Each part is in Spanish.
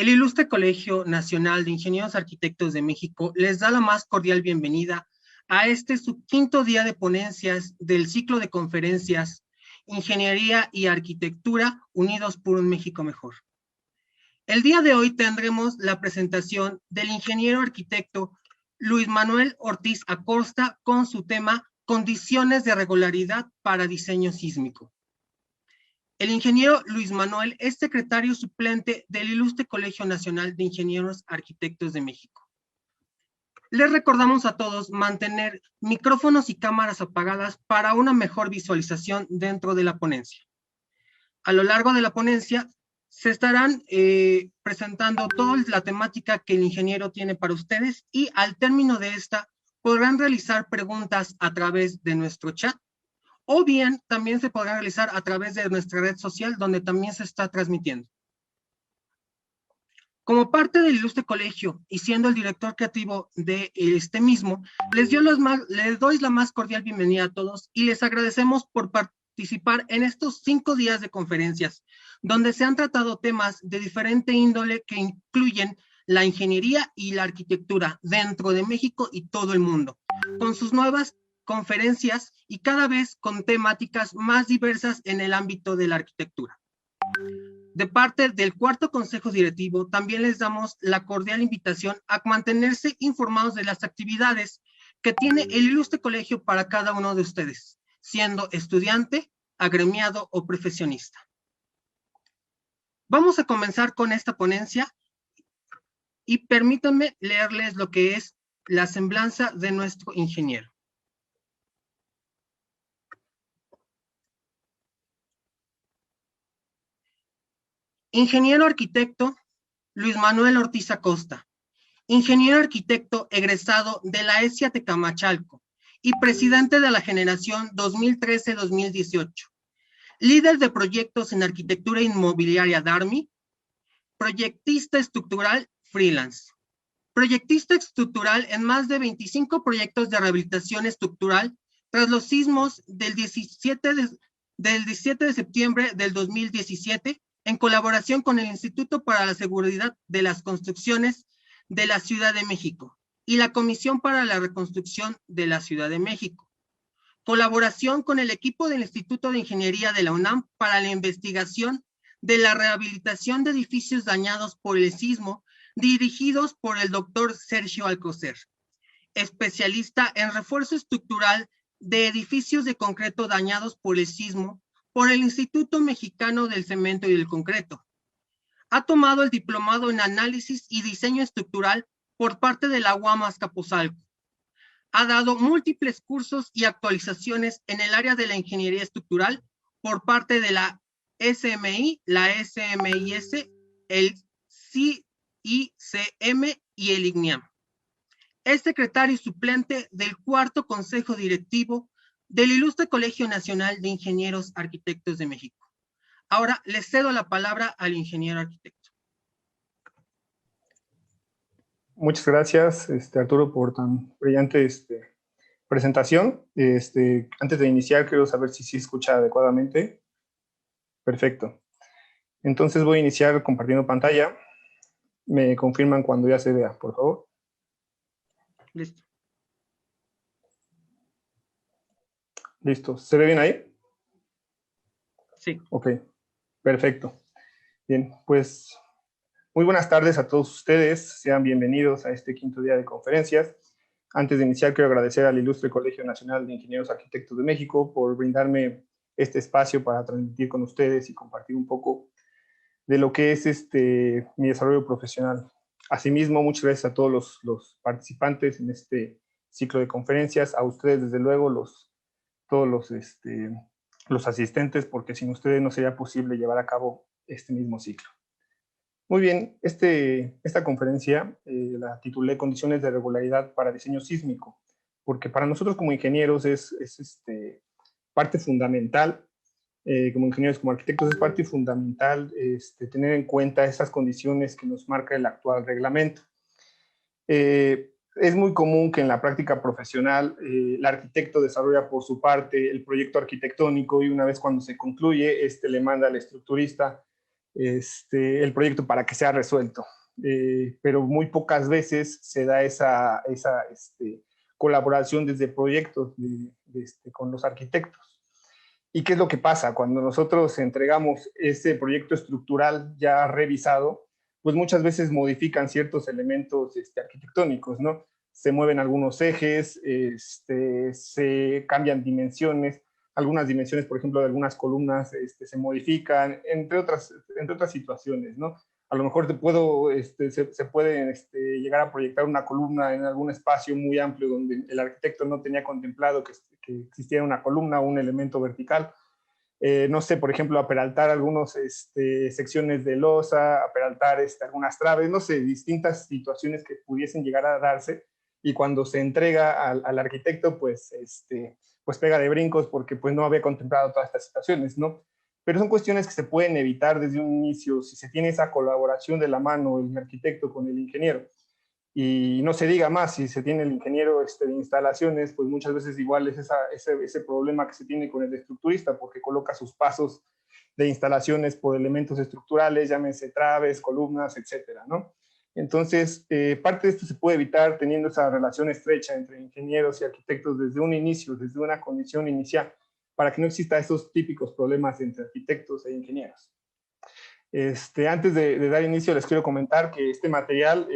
El Ilustre Colegio Nacional de Ingenieros Arquitectos de México les da la más cordial bienvenida a su quinto día de ponencias del ciclo de conferencias Ingeniería y Arquitectura unidos por un México mejor. El día de hoy tendremos la presentación del ingeniero arquitecto Luis Manuel Ortiz Acosta con su tema Condiciones de regularidad para diseño sísmico. El ingeniero Luis Manuel es secretario suplente del Ilustre Colegio Nacional de Ingenieros Arquitectos de México. Les recordamos a todos mantener micrófonos y cámaras apagadas para una mejor visualización dentro de la ponencia. A lo largo de la ponencia se estarán presentando toda la temática que el ingeniero tiene para ustedes y al término de esta podrán realizar preguntas a través de nuestro chat o bien también se podrá realizar a través de nuestra red social donde también se está transmitiendo. Como parte del Ilustre Colegio y siendo el director creativo de este mismo, les doy la más cordial bienvenida a todos y les agradecemos por participar en estos 5 días de conferencias, donde se han tratado temas de diferente índole que incluyen la ingeniería y la arquitectura dentro de México y todo el mundo, con sus nuevas conferencias y cada vez con temáticas más diversas en el ámbito de la arquitectura. De parte del cuarto consejo directivo, también les damos la cordial invitación a mantenerse informados de las actividades que tiene el Ilustre Colegio para cada uno de ustedes, siendo estudiante, agremiado o profesionista. Vamos a comenzar con esta ponencia y permítanme leerles lo que es la semblanza de nuestro ingeniero. Ingeniero arquitecto Luis Manuel Ortiz Acosta, ingeniero arquitecto egresado de la ESIA Tecamachalco y presidente de la generación 2013-2018, líder de proyectos en arquitectura inmobiliaria DARMI, proyectista estructural freelance, proyectista estructural en más de 25 proyectos de rehabilitación estructural tras los sismos del 17 de septiembre del 2017, en colaboración con el Instituto para la Seguridad de las Construcciones de la Ciudad de México y la Comisión para la Reconstrucción de la Ciudad de México. Colaboración con el equipo del Instituto de Ingeniería de la UNAM para la investigación de la rehabilitación de edificios dañados por el sismo, dirigidos por el doctor Sergio Alcocer, especialista en refuerzo estructural de edificios de concreto dañados por el sismo, por el Instituto Mexicano del Cemento y del Concreto. Ha tomado el diplomado en análisis y diseño estructural por parte de la UAM Azcapotzalco. Ha dado múltiples cursos y actualizaciones en el área de la ingeniería estructural por parte de la SMI, la SMIS, el CICM y el IGNIAM. Es secretario suplente del cuarto consejo directivo del Ilustre Colegio Nacional de Ingenieros Arquitectos de México. Ahora les cedo la palabra al ingeniero arquitecto. Muchas gracias, Arturo, por tan brillante presentación. Antes de iniciar, quiero saber si se escucha adecuadamente. Perfecto. Entonces voy a iniciar compartiendo pantalla. Me confirman cuando ya se vea, por favor. Listo. Listo. ¿Se ve bien ahí? Sí. Ok, perfecto. Bien, pues muy buenas tardes a todos ustedes. Sean bienvenidos a este quinto día de conferencias. Antes de iniciar, quiero agradecer al Ilustre Colegio Nacional de Ingenieros Arquitectos de México por brindarme este espacio para transmitir con ustedes y compartir un poco de lo que es mi desarrollo profesional. Asimismo, muchas gracias a todos los participantes en este ciclo de conferencias, a ustedes desde luego, todos los asistentes, porque sin ustedes no sería posible llevar a cabo este mismo ciclo. Muy bien, esta conferencia la titulé Condiciones de regularidad para diseño sísmico, porque para nosotros como ingenieros es parte fundamental, como ingenieros, como arquitectos, es parte fundamental tener en cuenta esas condiciones que nos marca el actual reglamento. Es muy común que en la práctica profesional el arquitecto desarrolla por su parte el proyecto arquitectónico y una vez cuando se concluye, le manda al estructurista el proyecto para que sea resuelto. Pero muy pocas veces se da esa colaboración desde proyectos con los arquitectos. ¿Y qué es lo que pasa? Cuando nosotros entregamos ese proyecto estructural ya revisado, pues muchas veces modifican ciertos elementos arquitectónicos, ¿no? Se mueven algunos ejes, se cambian dimensiones, algunas dimensiones, por ejemplo, de algunas columnas se modifican, entre otras situaciones, ¿no? A lo mejor se puede llegar a proyectar una columna en algún espacio muy amplio donde el arquitecto no tenía contemplado que existiera una columna o un elemento vertical. No sé, por ejemplo, aperaltar algunas secciones de losa, aperaltar algunas traves, no sé, distintas situaciones que pudiesen llegar a darse, y cuando se entrega al arquitecto, pues pega de brincos porque pues no había contemplado todas estas situaciones, ¿no? Pero son cuestiones que se pueden evitar desde un inicio si se tiene esa colaboración de la mano el arquitecto con el ingeniero. Y no se diga más, si se tiene el ingeniero de instalaciones, pues muchas veces igual es ese problema que se tiene con el estructurista, porque coloca sus pasos de instalaciones por elementos estructurales, llámense traves, columnas, etcétera, ¿no? Entonces, parte de esto se puede evitar teniendo esa relación estrecha entre ingenieros y arquitectos desde un inicio, desde una condición inicial, para que no exista esos típicos problemas entre arquitectos e ingenieros. Antes de dar inicio, les quiero comentar que este material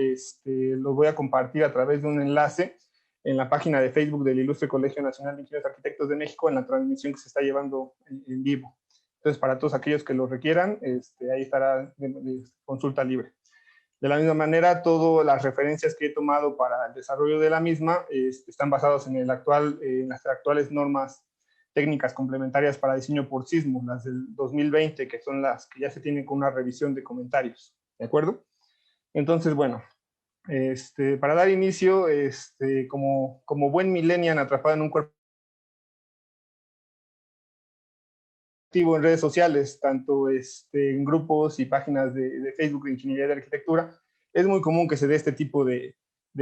lo voy a compartir a través de un enlace en la página de Facebook del Ilustre Colegio Nacional de Ingenieros Arquitectos de México, en la transmisión que se está llevando en vivo. Entonces, para todos aquellos que lo requieran, ahí estará de consulta libre. De la misma manera, todas las referencias que he tomado para el desarrollo de la misma están basadas en las actuales normas técnicas complementarias para diseño por sismo, las del 2020, que son las que ya se tienen con una revisión de comentarios, ¿de acuerdo? Entonces, bueno, para dar inicio, como buen millennial atrapado en un cuerpo activo en redes sociales, tanto en grupos y páginas de Facebook de Ingeniería de Arquitectura, es muy común que se dé este tipo de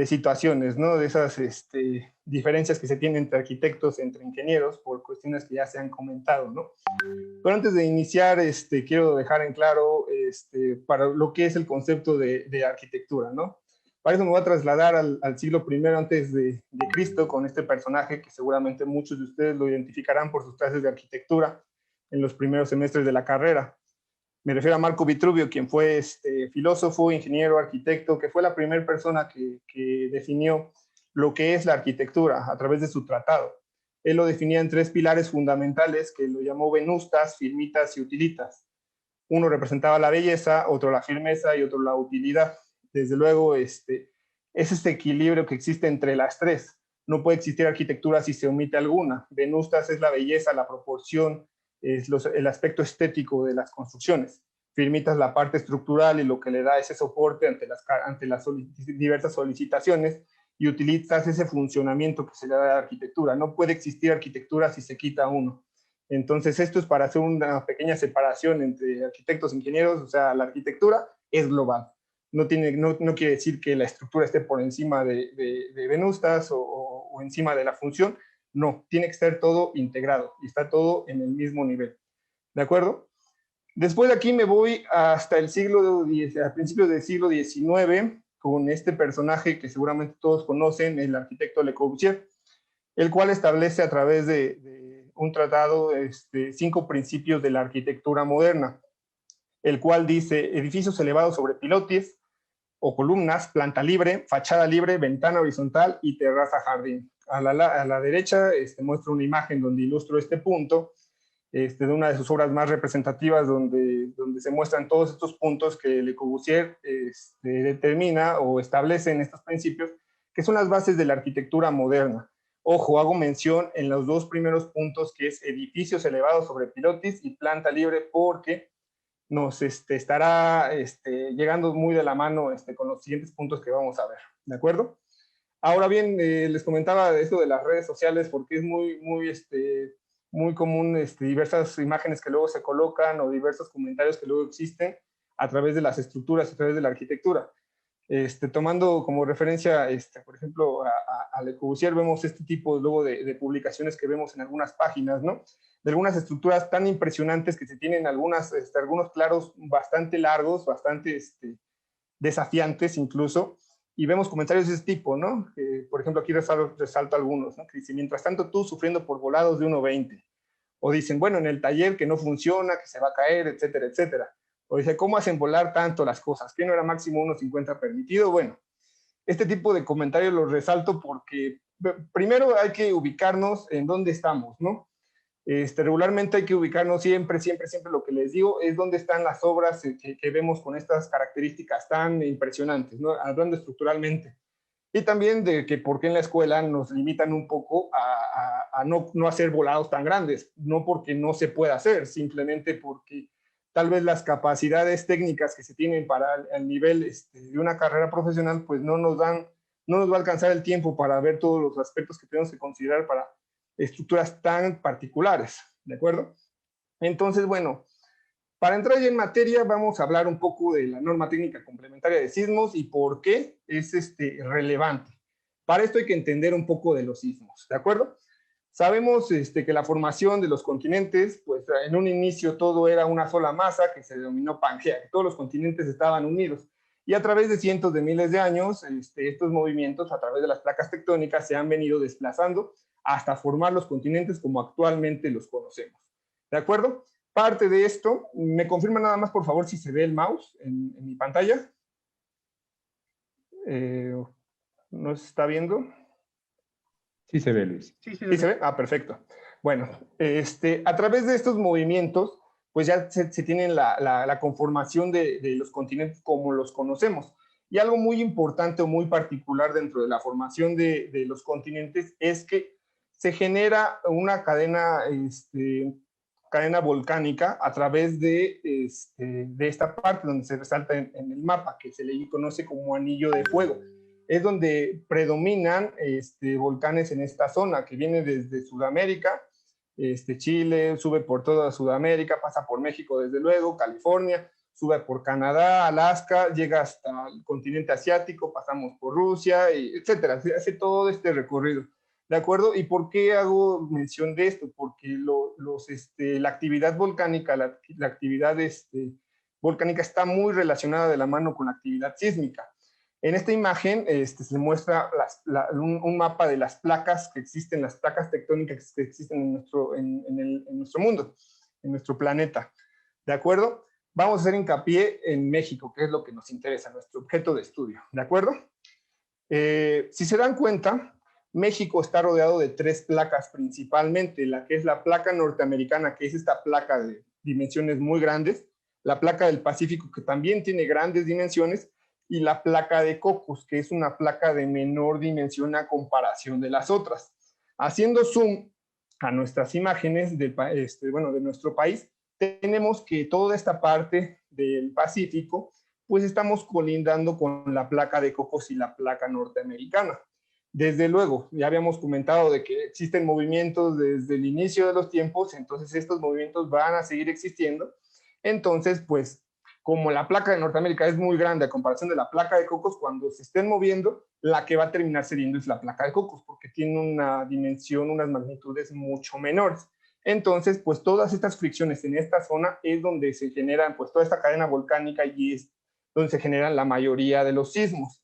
situaciones, ¿no? De esas diferencias que se tienen entre arquitectos, entre ingenieros, por cuestiones que ya se han comentado, ¿no? Pero antes de iniciar, quiero dejar en claro para lo que es el concepto de arquitectura, ¿no? Para eso me voy a trasladar al siglo I antes de Cristo, con este personaje que seguramente muchos de ustedes lo identificarán por sus clases de arquitectura en los primeros semestres de la carrera. Me refiero a Marco Vitruvio, quien fue filósofo, ingeniero, arquitecto, que fue la primera persona que definió lo que es la arquitectura a través de su tratado. Él lo definía en tres pilares fundamentales que lo llamó venustas, firmitas y utilitas. Uno representaba la belleza, otro la firmeza y otro la utilidad. Desde luego, es este equilibrio que existe entre las tres. No puede existir arquitectura si se omite alguna. Venustas es la belleza, la proporción, es el aspecto estético de las construcciones. Firmitas la parte estructural y lo que le da ese soporte ante las diversas solicitaciones, y utilizas ese funcionamiento que se le da a la arquitectura. No puede existir arquitectura si se quita uno. Entonces, esto es para hacer una pequeña separación entre arquitectos e ingenieros. O sea, la arquitectura es global. No quiere decir que la estructura esté por encima de venustas o encima de la función. No, tiene que estar todo integrado y está todo en el mismo nivel. ¿De acuerdo? Después de aquí me voy hasta a principios del siglo XIX, con este personaje que seguramente todos conocen, el arquitecto Le Corbusier, el cual establece a través de un tratado 5 principios de la arquitectura moderna, el cual dice: edificios elevados sobre pilotis o columnas, planta libre, fachada libre, ventana horizontal y terraza jardín. A la derecha muestra una imagen donde ilustro este punto, de una de sus obras más representativas, donde se muestran todos estos puntos que Le Corbusier determina o establece en estos principios, que son las bases de la arquitectura moderna. Ojo, hago mención en los dos primeros puntos, que es edificios elevados sobre pilotis y planta libre, porque nos estará llegando muy de la mano con los siguientes puntos que vamos a ver, ¿de acuerdo? Ahora bien, les comentaba esto de las redes sociales porque es muy común diversas imágenes que luego se colocan o diversos comentarios que luego existen a través de las estructuras, a través de la arquitectura. Tomando como referencia, por ejemplo, a Le Corbusier, vemos este tipo luego de publicaciones que vemos en algunas páginas, ¿no? De algunas estructuras tan impresionantes que se tienen algunos claros bastante largos, bastante desafiantes incluso, y vemos comentarios de ese tipo, ¿no? Por ejemplo, aquí resalto algunos, ¿no? Que dicen, mientras tanto tú sufriendo por volados de 1.20. O dicen, bueno, en el taller que no funciona, que se va a caer, etcétera, etcétera. O dice, ¿cómo hacen volar tanto las cosas? ¿Qué no era máximo 1.50 permitido? Bueno, este tipo de comentarios los resalto porque primero hay que ubicarnos en dónde estamos, ¿no? Regularmente hay que ubicarnos siempre lo que les digo es dónde están las obras que vemos con estas características tan impresionantes, ¿no? Hablando estructuralmente. Y también de que por qué en la escuela nos limitan un poco a no hacer volados tan grandes, no porque no se pueda hacer, simplemente porque tal vez las capacidades técnicas que se tienen para el nivel de una carrera profesional, pues no nos va a alcanzar el tiempo para ver todos los aspectos que tenemos que considerar para estructuras tan particulares, ¿de acuerdo? Entonces, bueno, para entrar ya en materia, vamos a hablar un poco de la norma técnica complementaria de sismos y por qué es relevante. Para esto hay que entender un poco de los sismos, ¿de acuerdo? Sabemos que la formación de los continentes, pues en un inicio todo era una sola masa que se denominó Pangea, que todos los continentes estaban unidos. Y a través de cientos de miles de años, estos movimientos a través de las placas tectónicas se han venido desplazando hasta formar los continentes como actualmente los conocemos. ¿De acuerdo? Parte de esto, ¿me confirma nada más por favor si se ve el mouse en mi pantalla? ¿No se está viendo? Sí se ve, Luis. ¿Sí se ve? Ah, perfecto. Bueno, a través de estos movimientos, pues ya se tienen la conformación de los continentes como los conocemos. Y algo muy importante o muy particular dentro de la formación de los continentes es que se genera una cadena volcánica a través de esta parte donde se resalta en el mapa, que se le conoce como anillo de fuego. Es donde predominan volcanes en esta zona, que viene desde Sudamérica, Chile, sube por toda Sudamérica, pasa por México desde luego, California, sube por Canadá, Alaska, llega hasta el continente asiático, pasamos por Rusia, etcétera. Se hace todo este recorrido. ¿De acuerdo? ¿Y por qué hago mención de esto? Porque la actividad volcánica, la actividad volcánica está muy relacionada de la mano con la actividad sísmica. En esta imagen se muestra un mapa de las placas que existen, las placas tectónicas que existen en nuestro mundo, en nuestro planeta. ¿De acuerdo? Vamos a hacer hincapié en México, que es lo que nos interesa, nuestro objeto de estudio. ¿De acuerdo? Si se dan cuenta, México está rodeado de 3 placas principalmente, la que es la placa norteamericana, que es esta placa de dimensiones muy grandes, la placa del Pacífico, que también tiene grandes dimensiones, y la placa de Cocos, que es una placa de menor dimensión a comparación de las otras. Haciendo zoom a nuestras imágenes de nuestro país, tenemos que toda esta parte del Pacífico, pues estamos colindando con la placa de Cocos y la placa norteamericana. Desde luego, ya habíamos comentado de que existen movimientos desde el inicio de los tiempos, entonces estos movimientos van a seguir existiendo. Entonces, pues, como la placa de Norteamérica es muy grande a comparación de la placa de Cocos, cuando se estén moviendo, la que va a terminar cediendo es la placa de Cocos, porque tiene una dimensión, unas magnitudes mucho menores. Entonces, pues todas estas fricciones en esta zona es donde se generan, pues toda esta cadena volcánica y es donde se generan la mayoría de los sismos,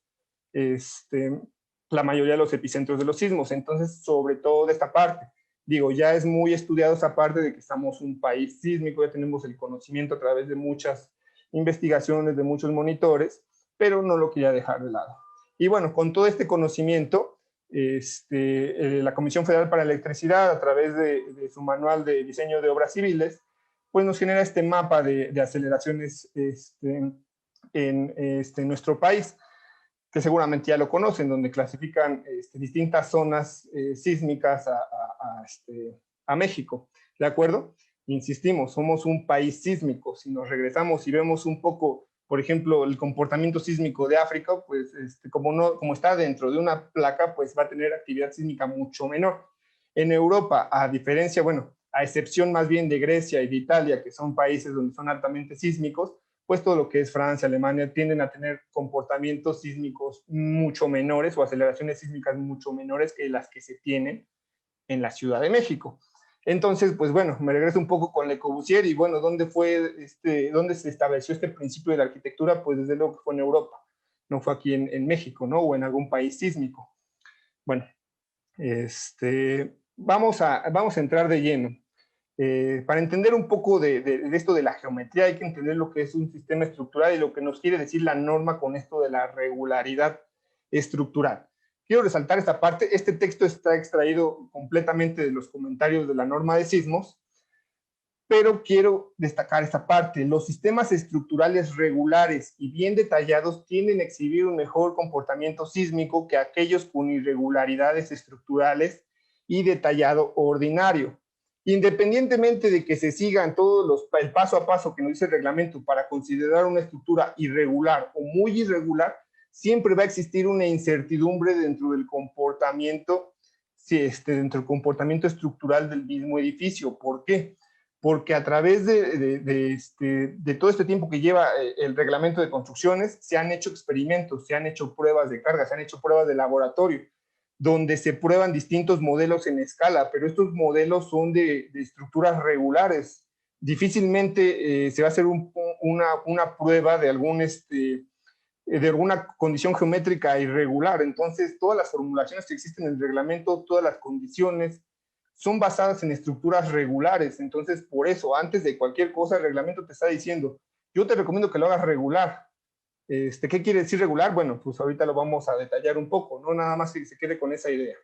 la mayoría de los epicentros de los sismos. Entonces, sobre todo de esta parte, digo, ya es muy estudiado esa parte de que estamos un país sísmico, ya tenemos el conocimiento a través de muchas investigaciones, de muchos monitores, pero no lo quería dejar de lado. Y bueno, con todo este conocimiento, la Comisión Federal para la Electricidad, a través de su manual de diseño de obras civiles, pues nos genera este mapa de aceleraciones en nuestro país, que seguramente ya lo conocen, donde clasifican distintas zonas sísmicas a México, ¿de acuerdo? Insistimos, somos un país sísmico. Si nos regresamos y vemos un poco, por ejemplo, el comportamiento sísmico de África, pues como está dentro de una placa, pues va a tener actividad sísmica mucho menor. En Europa, a diferencia, bueno, a excepción más bien de Grecia y de Italia, que son países donde son altamente sísmicos, pues todo lo que es Francia, Alemania, tienden a tener comportamientos sísmicos mucho menores o aceleraciones sísmicas mucho menores que las que se tienen en la Ciudad de México. Entonces, pues bueno, me regreso un poco con Le Corbusier y bueno, ¿dónde se estableció este principio de la arquitectura? Pues desde luego que fue en Europa, no fue aquí en México, ¿no? O en algún país sísmico. Bueno, vamos a entrar de lleno. Para entender un poco de esto de la geometría hay que entender lo que es un sistema estructural y lo que nos quiere decir la norma con esto de la regularidad estructural. Quiero resaltar esta parte. Este texto está extraído completamente de los comentarios de la norma de sismos, pero quiero destacar esta parte. Los sistemas estructurales regulares y bien detallados tienden a exhibir un mejor comportamiento sísmico que aquellos con irregularidades estructurales y detallado ordinario. Independientemente de que se sigan todos el paso a paso que nos dice el reglamento para considerar una estructura irregular o muy irregular, siempre va a existir una incertidumbre dentro del comportamiento, dentro del comportamiento estructural del mismo edificio. ¿Por qué? Porque a través de todo este tiempo que lleva el reglamento de construcciones, se han hecho experimentos, se han hecho pruebas de carga, se han hecho pruebas de laboratorio, donde se prueban distintos modelos en escala, pero estos modelos son de estructuras regulares. Difícilmente se va a hacer una prueba de alguna condición geométrica irregular. Entonces, todas las formulaciones que existen en el reglamento, todas las condiciones, son basadas en estructuras regulares. Entonces, por eso, antes de cualquier cosa, el reglamento te está diciendo, yo te recomiendo que lo hagas regular. ¿Qué quiere decir regular? Bueno, pues ahorita lo vamos a detallar un poco, no nada más que se quede con esa idea.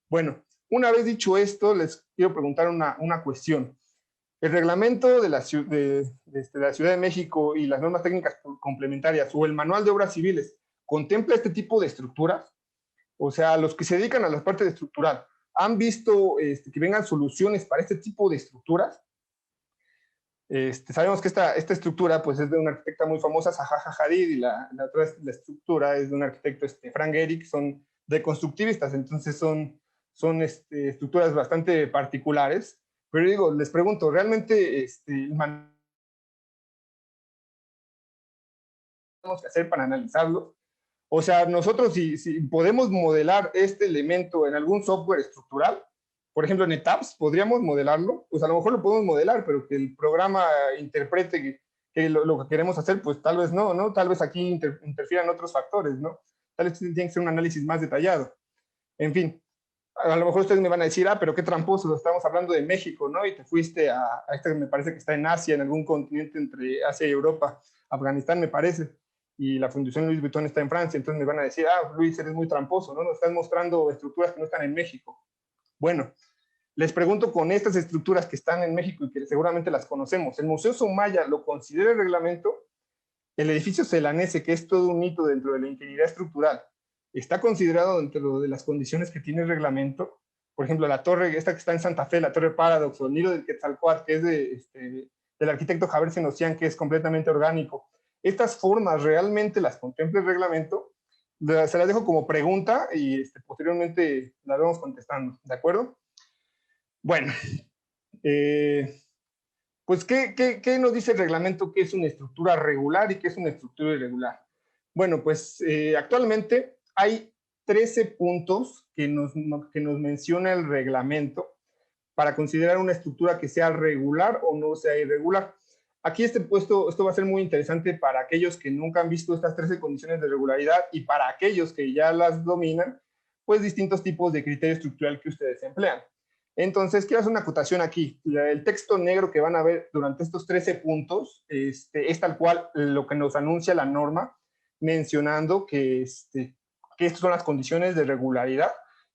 Bueno, una vez dicho esto, les quiero preguntar una cuestión. El reglamento de la Ciudad de México y las normas técnicas complementarias o el manual de obras civiles, ¿contempla este tipo de estructuras? O sea, los que se dedican a la parte de estructural, ¿han visto que vengan soluciones para este tipo de estructuras? Sabemos que esta estructura pues, es de una arquitecta muy famosa, Zaha Hadid, y la estructura es de un arquitecto, Frank Gehry, son deconstructivistas, entonces son estructuras bastante particulares. Pero digo, les pregunto, ¿realmente tenemos que hacer para analizarlo? O sea, nosotros si podemos modelar este elemento en algún software estructural, por ejemplo en ETABS, ¿podríamos modelarlo? Pues a lo mejor lo podemos modelar, pero que el programa interprete que lo que queremos hacer, pues tal vez no, ¿no? Tal vez aquí interfieran otros factores, ¿no? Tal vez tiene que ser un análisis más detallado. En fin, a lo mejor ustedes me van a decir, pero qué tramposo, estamos hablando de México, ¿no? Y te fuiste a este que me parece que está en Asia, en algún continente entre Asia y Europa, Afganistán me parece, y la Fundación Louis Vuitton está en Francia, entonces me van a decir, Luis, eres muy tramposo, ¿no? Nos estás mostrando estructuras que no están en México. Bueno, les pregunto con estas estructuras que están en México y que seguramente las conocemos, ¿el Museo Soumaya lo considera el reglamento? El edificio Celanese, que es todo un hito dentro de la ingeniería estructural, ¿está considerado dentro de las condiciones que tiene el reglamento? Por ejemplo, la torre, esta que está en Santa Fe, la Torre Paradox, o el Nido del Quetzalcóatl, que es del arquitecto Javier Senosian, que es completamente orgánico. ¿Estas formas realmente las contempla el reglamento? Se las dejo como pregunta y posteriormente las vamos contestando, ¿de acuerdo? Bueno, pues, ¿qué nos dice el reglamento que es una estructura regular y qué es una estructura irregular? Bueno, pues actualmente hay 13 puntos que nos menciona el reglamento para considerar una estructura que sea regular o no sea irregular. Aquí esto va a ser muy interesante para aquellos que nunca han visto estas 13 condiciones de regularidad y para aquellos que ya las dominan, pues distintos tipos de criterio estructural que ustedes emplean. Entonces, quiero hacer una acotación aquí. El texto negro que van a ver durante estos 13 puntos es tal cual lo que nos anuncia la norma, mencionando que estas son las condiciones de regularidad,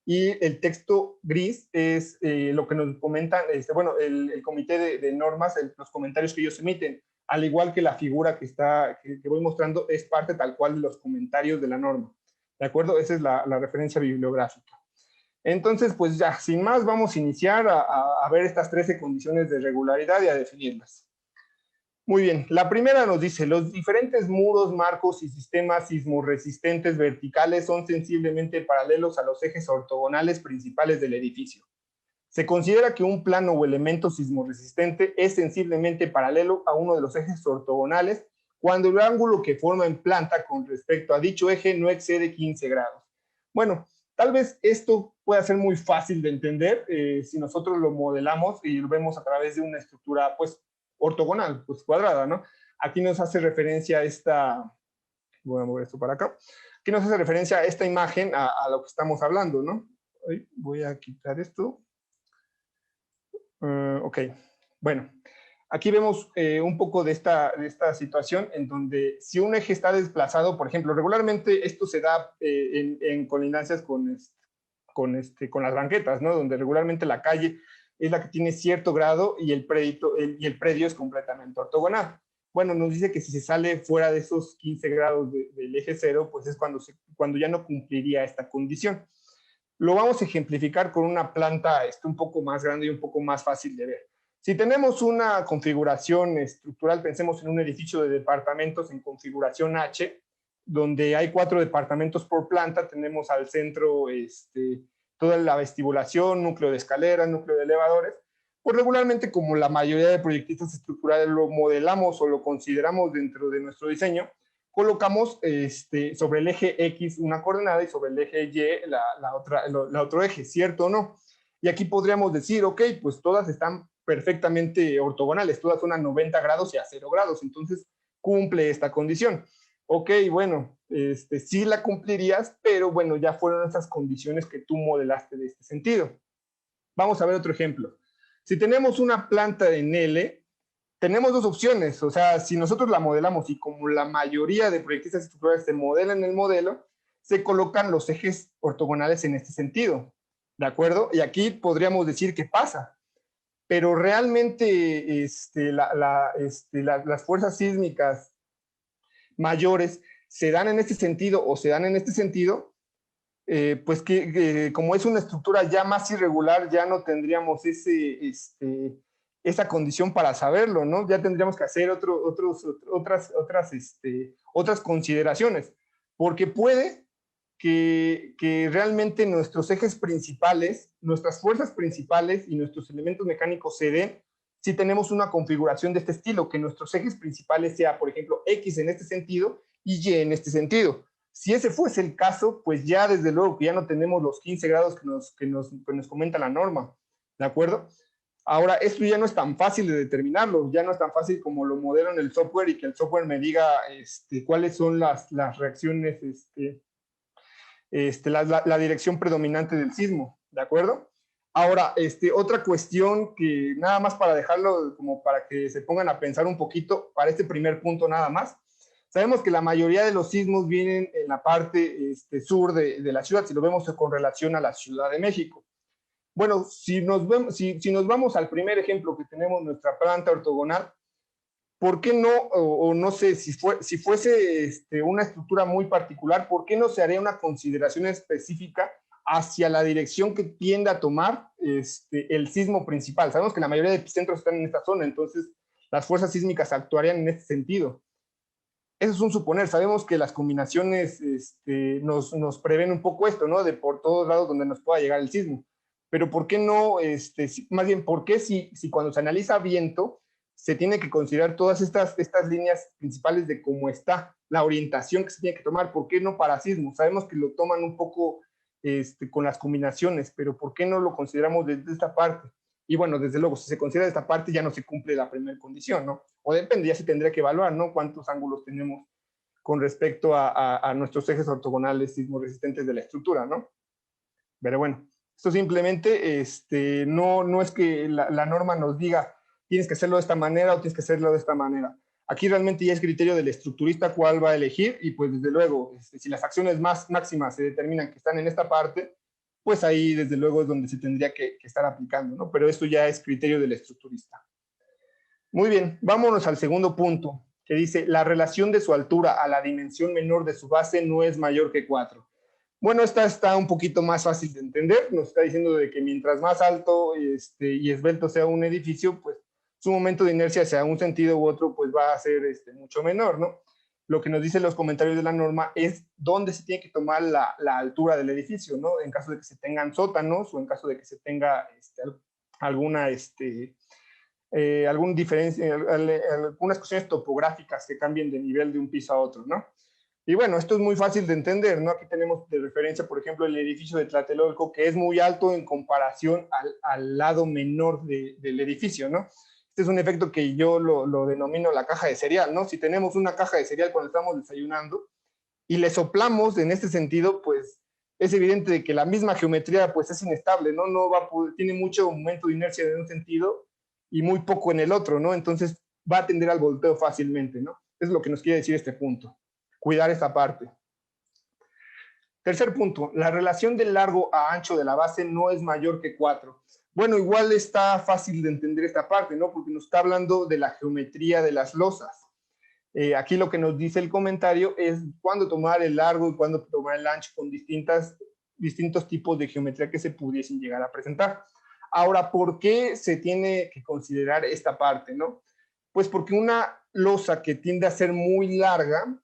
y el texto gris es lo que nos comentan, el comité de normas, los comentarios que ellos emiten, al igual que la figura que voy mostrando es parte tal cual de los comentarios de la norma. ¿De acuerdo? Esa es la referencia bibliográfica. Entonces, pues ya, sin más, vamos a iniciar a ver estas 13 condiciones de regularidad y a definirlas. Muy bien, la primera nos dice, los diferentes muros, marcos y sistemas sismorresistentes verticales son sensiblemente paralelos a los ejes ortogonales principales del edificio. Se considera que un plano o elemento sismorresistente es sensiblemente paralelo a uno de los ejes ortogonales cuando el ángulo que forma en planta con respecto a dicho eje no excede 15 grados. Bueno, tal vez esto pueda ser muy fácil de entender si nosotros lo modelamos y lo vemos a través de una estructura, pues, ortogonal, pues, cuadrada, ¿no? Aquí nos hace referencia a esta, voy a mover esto para acá, aquí nos hace referencia a esta imagen, a lo que estamos hablando, ¿no? Voy a quitar esto. Ok, bueno, aquí vemos un poco de esta situación en donde si un eje está desplazado, por ejemplo, regularmente esto se da en colindancias con las banquetas, ¿no? Donde regularmente la calle es la que tiene cierto grado y el predio es completamente ortogonal. Bueno, nos dice que si se sale fuera de esos 15 grados del eje cero, pues es cuando ya no cumpliría esta condición. Lo vamos a ejemplificar con una planta un poco más grande y un poco más fácil de ver. Si tenemos una configuración estructural, pensemos en un edificio de departamentos en configuración H, donde hay 4 departamentos por planta, tenemos al centro toda la vestibulación, núcleo de escaleras, núcleo de elevadores. Pues regularmente, como la mayoría de proyectistas estructurales lo modelamos o lo consideramos dentro de nuestro diseño, colocamos sobre el eje X una coordenada y sobre el eje Y la otro eje, ¿cierto o no? Y aquí podríamos decir, ok, pues todas están perfectamente ortogonales, todas son a 90 grados y a 0 grados, entonces cumple esta condición. Ok, bueno, sí la cumplirías, pero bueno, ya fueron esas condiciones que tú modelaste de este sentido. Vamos a ver otro ejemplo. Si tenemos una planta en L, tenemos dos opciones, o sea, si nosotros la modelamos y como la mayoría de proyectistas estructurales se modelan el modelo, se colocan los ejes ortogonales en este sentido, ¿de acuerdo? Y aquí podríamos decir qué pasa, pero realmente las fuerzas sísmicas mayores se dan en este sentido o se dan en este sentido, pues que como es una estructura ya más irregular, ya no tendríamos esa condición para saberlo, ¿no? Ya tendríamos que hacer otras consideraciones, porque puede que realmente nuestros ejes principales, nuestras fuerzas principales y nuestros elementos mecánicos se den si tenemos una configuración de este estilo, que nuestros ejes principales sea, por ejemplo, X en este sentido y Y en este sentido. Si ese fuese el caso, pues ya desde luego que ya no tenemos los 15 grados que nos comenta la norma, ¿de acuerdo? Ahora, esto ya no es tan fácil de determinarlo, ya no es tan fácil como lo modelo en el software y que el software me diga cuáles son las reacciones, la dirección predominante del sismo, ¿de acuerdo? Ahora, otra cuestión que nada más para dejarlo como para que se pongan a pensar un poquito para este primer punto nada más. Sabemos que la mayoría de los sismos vienen en la parte sur de la ciudad, si lo vemos con relación a la Ciudad de México. Bueno, si nos vamos al primer ejemplo que tenemos, nuestra planta ortogonal, ¿por qué no, o no sé, si fuese una estructura muy particular, ¿por qué no se haría una consideración específica hacia la dirección que tiende a tomar el sismo principal? Sabemos que la mayoría de epicentros están en esta zona, entonces las fuerzas sísmicas actuarían en este sentido. Eso es un suponer, sabemos que las combinaciones nos prevén un poco esto, ¿no? De por todos lados donde nos pueda llegar el sismo. Pero ¿por qué no, más bien, por qué si cuando se analiza viento, se tiene que considerar todas estas líneas principales de cómo está la orientación que se tiene que tomar? ¿Por qué no para sismos? Sabemos que lo toman un poco con las combinaciones, pero ¿por qué no lo consideramos desde esta parte? Y bueno, desde luego, si se considera esta parte, ya no se cumple la primera condición, ¿no? O depende, ya se tendría que evaluar, ¿no? Cuántos ángulos tenemos con respecto a nuestros ejes ortogonales sismoresistentes de la estructura, ¿no? Pero bueno, esto simplemente no es que la norma nos diga tienes que hacerlo de esta manera o tienes que hacerlo de esta manera. Aquí realmente ya es criterio del estructurista cuál va a elegir y pues desde luego, si las acciones máximas se determinan que están en esta parte, pues ahí desde luego es donde se tendría que estar aplicando, ¿no? Pero esto ya es criterio del estructurista. Muy bien, vámonos al segundo punto, que dice, la relación de su altura a la dimensión menor de su base no es mayor que 4. Bueno, esta está un poquito más fácil de entender, nos está diciendo de que mientras más alto y esbelto sea un edificio, pues su momento de inercia sea un sentido u otro, pues va a ser mucho menor, ¿no? Lo que nos dicen los comentarios de la norma es dónde se tiene que tomar la altura del edificio, ¿no? En caso de que se tengan sótanos o en caso de que se tenga alguna algunas cuestiones topográficas que cambien de nivel de un piso a otro, ¿no? Y bueno, esto es muy fácil de entender, ¿no? Aquí tenemos de referencia, por ejemplo, el edificio de Tlatelolco, que es muy alto en comparación al lado menor del edificio, ¿no? Este es un efecto que yo lo denomino la caja de cereal, ¿no? Si tenemos una caja de cereal cuando estamos desayunando y le soplamos en este sentido, pues es evidente que la misma geometría pues es inestable, ¿no? No va a poder, tiene mucho momento de inercia en un sentido y muy poco en el otro, ¿no? Entonces va a tender al volteo fácilmente, ¿no? Es lo que nos quiere decir este punto. Cuidar esta parte. Tercer punto, la relación del largo a ancho de la base no es mayor que 4. Bueno, igual está fácil de entender esta parte, ¿no? Porque nos está hablando de la geometría de las losas. Aquí lo que nos dice el comentario es cuándo tomar el largo y cuándo tomar el ancho con distintos tipos de geometría que se pudiesen llegar a presentar. Ahora, ¿por qué se tiene que considerar esta parte, no? Pues porque una losa que tiende a ser muy larga,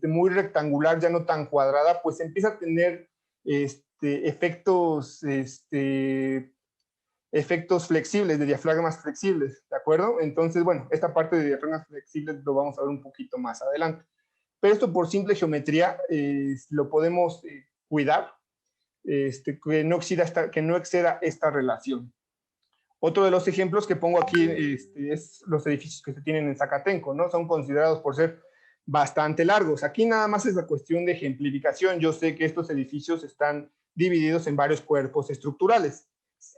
muy rectangular, ya no tan cuadrada, pues empieza a tener efectos flexibles, de diafragmas flexibles, ¿de acuerdo? Entonces, bueno, esta parte de diafragmas flexibles lo vamos a ver un poquito más adelante. Pero esto por simple geometría lo podemos cuidar, que no exceda esta relación. Otro de los ejemplos que pongo aquí es los edificios que se tienen en Zacatenco, ¿no? Son considerados por ser bastante largos. Aquí nada más es la cuestión de ejemplificación. Yo sé que estos edificios están divididos en varios cuerpos estructurales.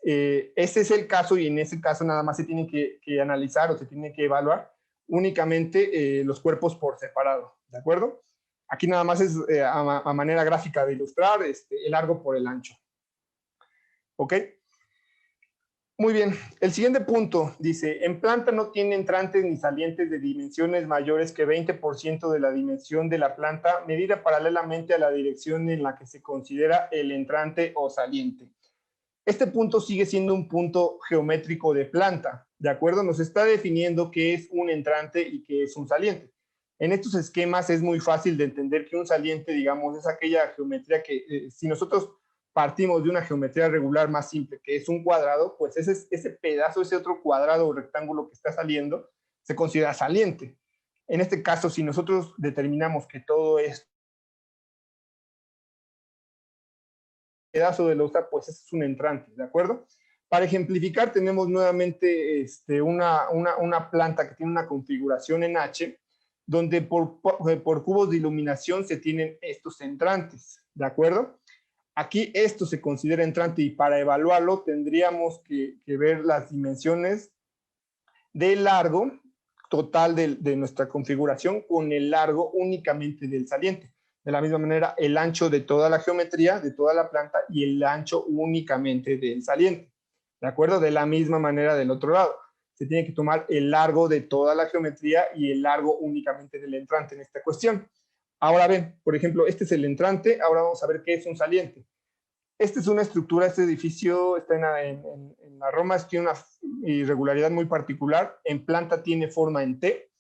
Ese es el caso y en ese caso nada más se tiene que analizar o se tiene que evaluar únicamente los cuerpos por separado, ¿de acuerdo? Aquí nada más es a manera gráfica de ilustrar el largo por el ancho. ¿Ok? Muy bien, el siguiente punto dice, en planta no tiene entrantes ni salientes de dimensiones mayores que 20% de la dimensión de la planta, medida paralelamente a la dirección en la que se considera el entrante o saliente. Este punto sigue siendo un punto geométrico de planta, ¿de acuerdo? Nos está definiendo qué es un entrante y qué es un saliente. En estos esquemas es muy fácil de entender que un saliente, digamos, es aquella geometría que si nosotros partimos de una geometría regular más simple, que es un cuadrado, pues ese pedazo, ese otro cuadrado o rectángulo que está saliendo, se considera saliente. En este caso, si nosotros determinamos que todo es pedazo de losa, pues ese es un entrante, ¿de acuerdo? Para ejemplificar, tenemos nuevamente una planta que tiene una configuración en H, donde por cubos de iluminación se tienen estos entrantes, ¿de acuerdo? Aquí esto se considera entrante y para evaluarlo tendríamos que ver las dimensiones del largo total de nuestra configuración con el largo únicamente del saliente. De la misma manera, el ancho de toda la geometría, de toda la planta y el ancho únicamente del saliente. ¿De acuerdo? De la misma manera del otro lado. Se tiene que tomar el largo de toda la geometría y el largo únicamente del entrante en esta cuestión. Ahora ven, por ejemplo, este es el entrante, ahora vamos a ver qué es un saliente. Esta es una estructura, este edificio está en la Roma, tiene una irregularidad muy particular, en planta tiene forma en T,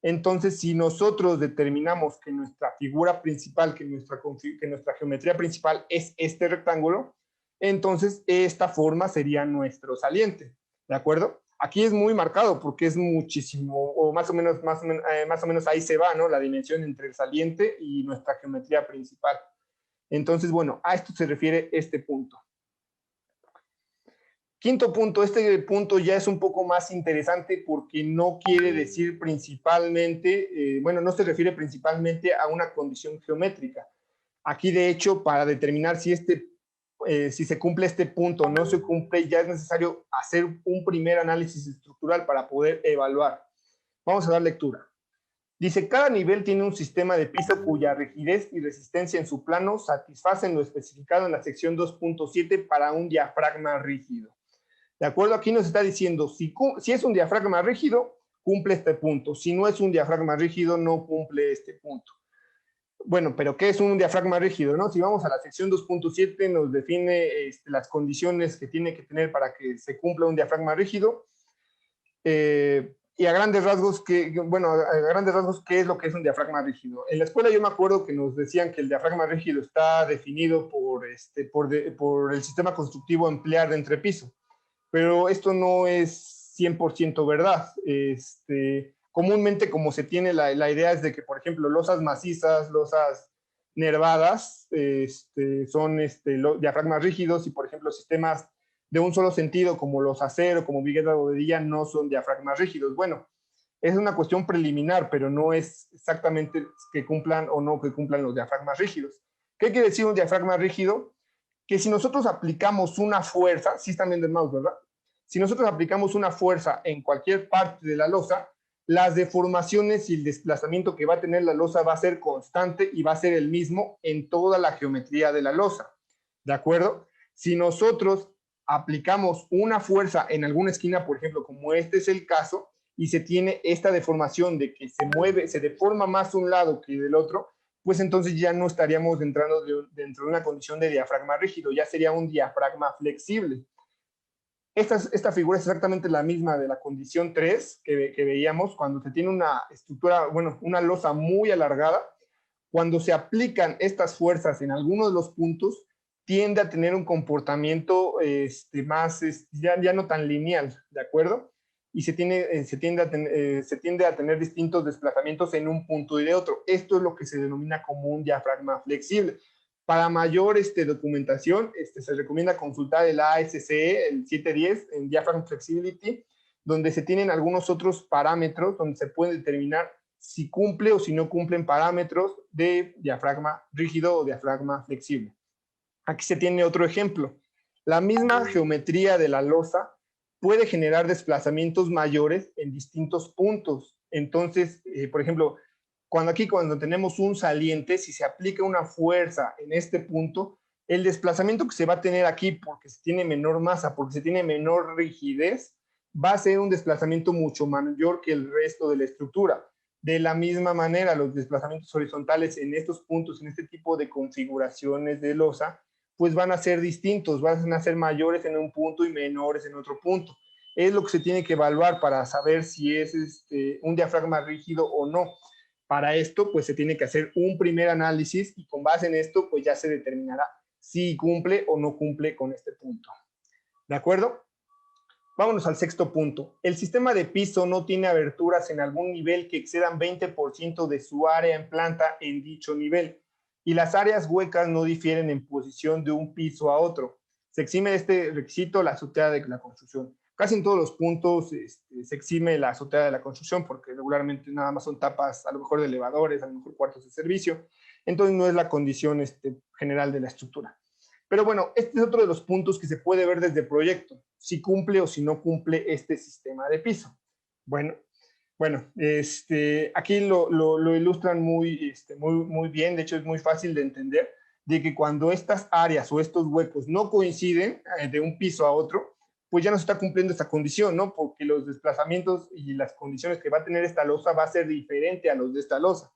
entonces si nosotros determinamos que nuestra figura principal, que nuestra geometría principal es este rectángulo, entonces esta forma sería nuestro saliente, ¿de acuerdo? Aquí es muy marcado porque es muchísimo, o más o menos ahí se va, ¿no? La dimensión entre el saliente y nuestra geometría principal. Entonces, bueno, a esto se refiere este punto. Quinto punto, este punto ya es un poco más interesante porque no quiere decir principalmente, bueno, no se refiere principalmente a una condición geométrica. Aquí, de hecho, para determinar si se cumple este punto o no se cumple, ya es necesario hacer un primer análisis estructural para poder evaluar. Vamos a dar lectura. Dice, cada nivel tiene un sistema de piso cuya rigidez y resistencia en su plano satisfacen lo especificado en la sección 2.7 para un diafragma rígido. ¿De acuerdo? Aquí nos está diciendo, si es un diafragma rígido, cumple este punto. Si no es un diafragma rígido, no cumple este punto. Bueno, pero ¿qué es un diafragma rígido, no? Si vamos a la sección 2.7, nos define las condiciones que tiene que tener para que se cumpla un diafragma rígido. Y a grandes rasgos, ¿qué es lo que es un diafragma rígido? En la escuela yo me acuerdo que nos decían que el diafragma rígido está definido por el sistema constructivo emplear de entrepiso, pero esto no es 100% verdad. Comúnmente, como se tiene la idea es de que, por ejemplo, losas macizas, losas nervadas, son diafragmas rígidos, y, por ejemplo, sistemas de un solo sentido, como los acero, como Vigueta Bodedilla, no son diafragmas rígidos. Bueno, es una cuestión preliminar, pero no es exactamente que cumplan o no que cumplan los diafragmas rígidos. ¿Qué quiere decir un diafragma rígido? Que si nosotros aplicamos una fuerza, sí están viendo el mouse, ¿verdad? Si nosotros aplicamos una fuerza en cualquier parte de la losa, las deformaciones y el desplazamiento que va a tener la losa va a ser constante y va a ser el mismo en toda la geometría de la losa. ¿De acuerdo? Si nosotros aplicamos una fuerza en alguna esquina, por ejemplo, como este es el caso, y se tiene esta deformación de que se mueve, se deforma más un lado que del otro, pues entonces ya no estaríamos entrando dentro de una condición de diafragma rígido, ya sería un diafragma flexible. Esta figura es exactamente la misma de la condición 3 que veíamos cuando se tiene una estructura, bueno, una losa muy alargada. Cuando se aplican estas fuerzas en algunos de los puntos, tiende a tener un comportamiento más, ya no tan lineal, ¿de acuerdo? Y se tiende a tener distintos desplazamientos en un punto y de otro. Esto es lo que se denomina como un diafragma flexible. Para mayor documentación, se recomienda consultar el ASCE, el 710, en Diaphragm Flexibility, donde se tienen algunos otros parámetros donde se puede determinar si cumple o si no cumplen parámetros de diafragma rígido o diafragma flexible. Aquí se tiene otro ejemplo. La misma geometría de la losa puede generar desplazamientos mayores en distintos puntos. Entonces, por ejemplo, cuando tenemos un saliente, si se aplica una fuerza en este punto, el desplazamiento que se va a tener aquí, porque se tiene menor masa, porque se tiene menor rigidez, va a ser un desplazamiento mucho mayor que el resto de la estructura. De la misma manera, los desplazamientos horizontales en estos puntos, en este tipo de configuraciones de losa, pues van a ser distintos, van a ser mayores en un punto y menores en otro punto. Es lo que se tiene que evaluar para saber si es un diafragma rígido o no. Para esto, pues se tiene que hacer un primer análisis y con base en esto, pues ya se determinará si cumple o no cumple con este punto. ¿De acuerdo? Vámonos al sexto punto. El sistema de piso no tiene aberturas en algún nivel que excedan 20% de su área en planta en dicho nivel, y las áreas huecas no difieren en posición de un piso a otro. Se exime de este requisito la azotea de la construcción. Casi en todos los puntos se exime la azotea de la construcción, porque regularmente nada más son tapas, a lo mejor de elevadores, a lo mejor cuartos de servicio. Entonces no es la condición general de la estructura. Pero bueno, este es otro de los puntos que se puede ver desde el proyecto, si cumple o si no cumple este sistema de piso. Bueno, aquí lo ilustran muy bien. De hecho es muy fácil de entender de que cuando estas áreas o estos huecos no coinciden de un piso a otro, pues ya no se está cumpliendo esta condición, ¿no? Porque los desplazamientos y las condiciones que va a tener esta losa va a ser diferente a los de esta losa.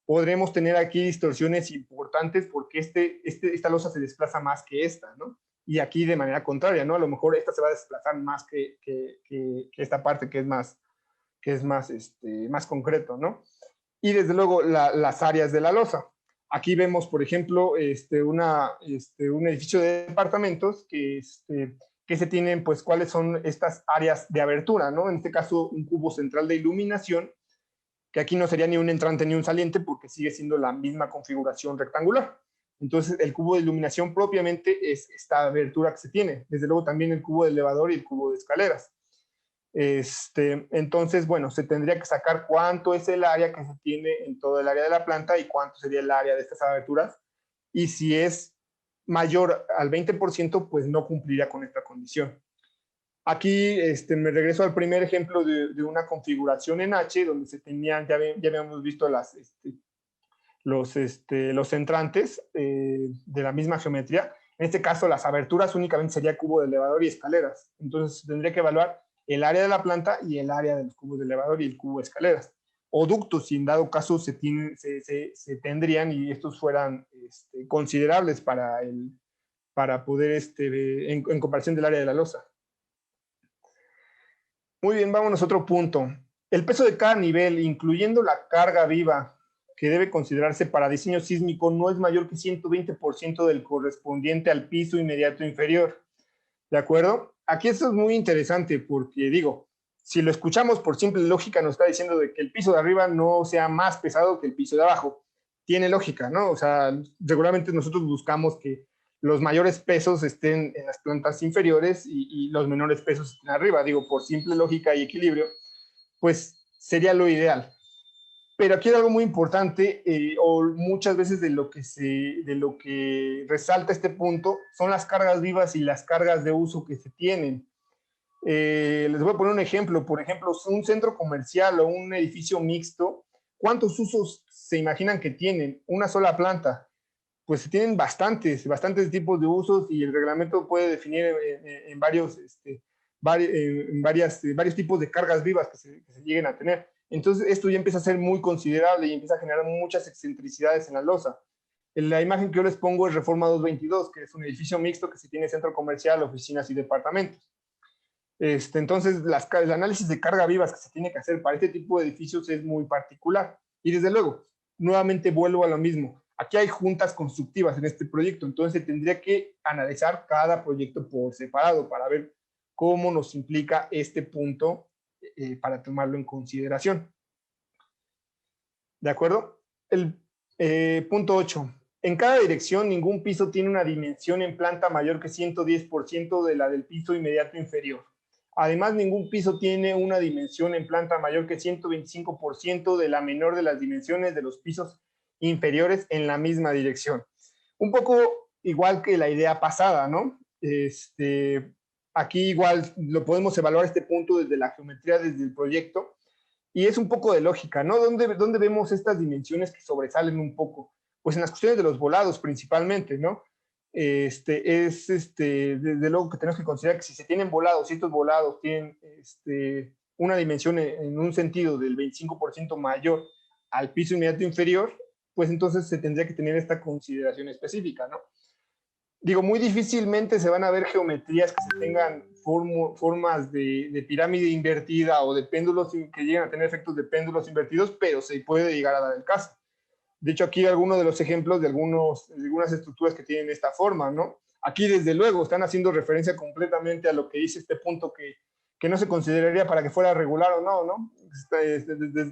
Podremos tener aquí distorsiones importantes porque esta losa se desplaza más que esta, ¿no? Y aquí de manera contraria, ¿no? A lo mejor esta se va a desplazar más que esta parte que es más concreto, ¿no? Y desde luego las áreas de la losa. Aquí vemos, por ejemplo, un edificio de departamentos que se tienen, pues, cuáles son estas áreas de abertura, ¿no? En este caso, un cubo central de iluminación, que aquí no sería ni un entrante ni un saliente porque sigue siendo la misma configuración rectangular. Entonces, el cubo de iluminación propiamente es esta abertura que se tiene. Desde luego también el cubo de elevador y el cubo de escaleras. Entonces, bueno, se tendría que sacar cuánto es el área que se tiene en todo el área de la planta y cuánto sería el área de estas aberturas. Y si es mayor al 20%, pues no cumpliría con esta condición. Aquí me regreso al primer ejemplo de una configuración en H, donde se tenían, ya habíamos visto los entrantes de la misma geometría. En este caso, las aberturas únicamente sería cubo de elevador y escaleras. Entonces, tendría que evaluar el área de la planta y el área de los cubos de elevador y el cubo de escaleras. O ductos, si en dado caso se tendrían y estos fueran considerables para poder, en comparación del área de la losa. Muy bien, vámonos a otro punto. El peso de cada nivel, incluyendo la carga viva que debe considerarse para diseño sísmico, no es mayor que 120% del correspondiente al piso inmediato inferior. ¿De acuerdo? Aquí esto es muy interesante porque, digo, si lo escuchamos por simple lógica, nos está diciendo de que el piso de arriba no sea más pesado que el piso de abajo. Tiene lógica, ¿no? O sea, regularmente nosotros buscamos que los mayores pesos estén en las plantas inferiores y los menores pesos estén arriba. Digo, por simple lógica y equilibrio, pues sería lo ideal. Pero aquí hay algo muy importante, o muchas veces de lo que resalta este punto, son las cargas vivas y las cargas de uso que se tienen. Les voy a poner un ejemplo. Por ejemplo, un centro comercial o un edificio mixto, ¿cuántos usos se imaginan que tienen? Una sola planta. Pues se tienen bastantes tipos de usos y el reglamento puede definir en varios tipos de cargas vivas que se lleguen a tener. Entonces esto ya empieza a ser muy considerable y empieza a generar muchas excentricidades en la losa. La imagen que yo les pongo es Reforma 222, que es un edificio mixto que se tiene centro comercial, oficinas y departamentos. Entonces el análisis de carga vivas que se tiene que hacer para este tipo de edificios es muy particular. Y desde luego, nuevamente vuelvo a lo mismo. Aquí hay juntas constructivas en este proyecto, entonces se tendría que analizar cada proyecto por separado para ver cómo nos implica este punto para tomarlo en consideración. ¿De acuerdo? El punto 8. En cada dirección, ningún piso tiene una dimensión en planta mayor que 110% de la del piso inmediato inferior. Además, ningún piso tiene una dimensión en planta mayor que 125% de la menor de las dimensiones de los pisos inferiores en la misma dirección. Un poco igual que la idea pasada, ¿no? Aquí igual lo podemos evaluar este punto desde la geometría, desde el proyecto, y es un poco de lógica, ¿no? ¿Dónde vemos estas dimensiones que sobresalen un poco? Pues en las cuestiones de los volados principalmente, ¿no? Desde luego que tenemos que considerar que si se tienen volados, si estos volados tienen una dimensión en un sentido del 25% mayor al piso inmediato inferior, pues entonces se tendría que tener esta consideración específica, ¿no? Digo, muy difícilmente se van a ver geometrías que se tengan formas de pirámide invertida o de péndulos que lleguen a tener efectos de péndulos invertidos, pero se puede llegar a dar el caso. De hecho, aquí algunos de los ejemplos de algunas estructuras que tienen esta forma, ¿no? Aquí, desde luego, están haciendo referencia completamente a lo que dice este punto que no se consideraría para que fuera regular o no, ¿no?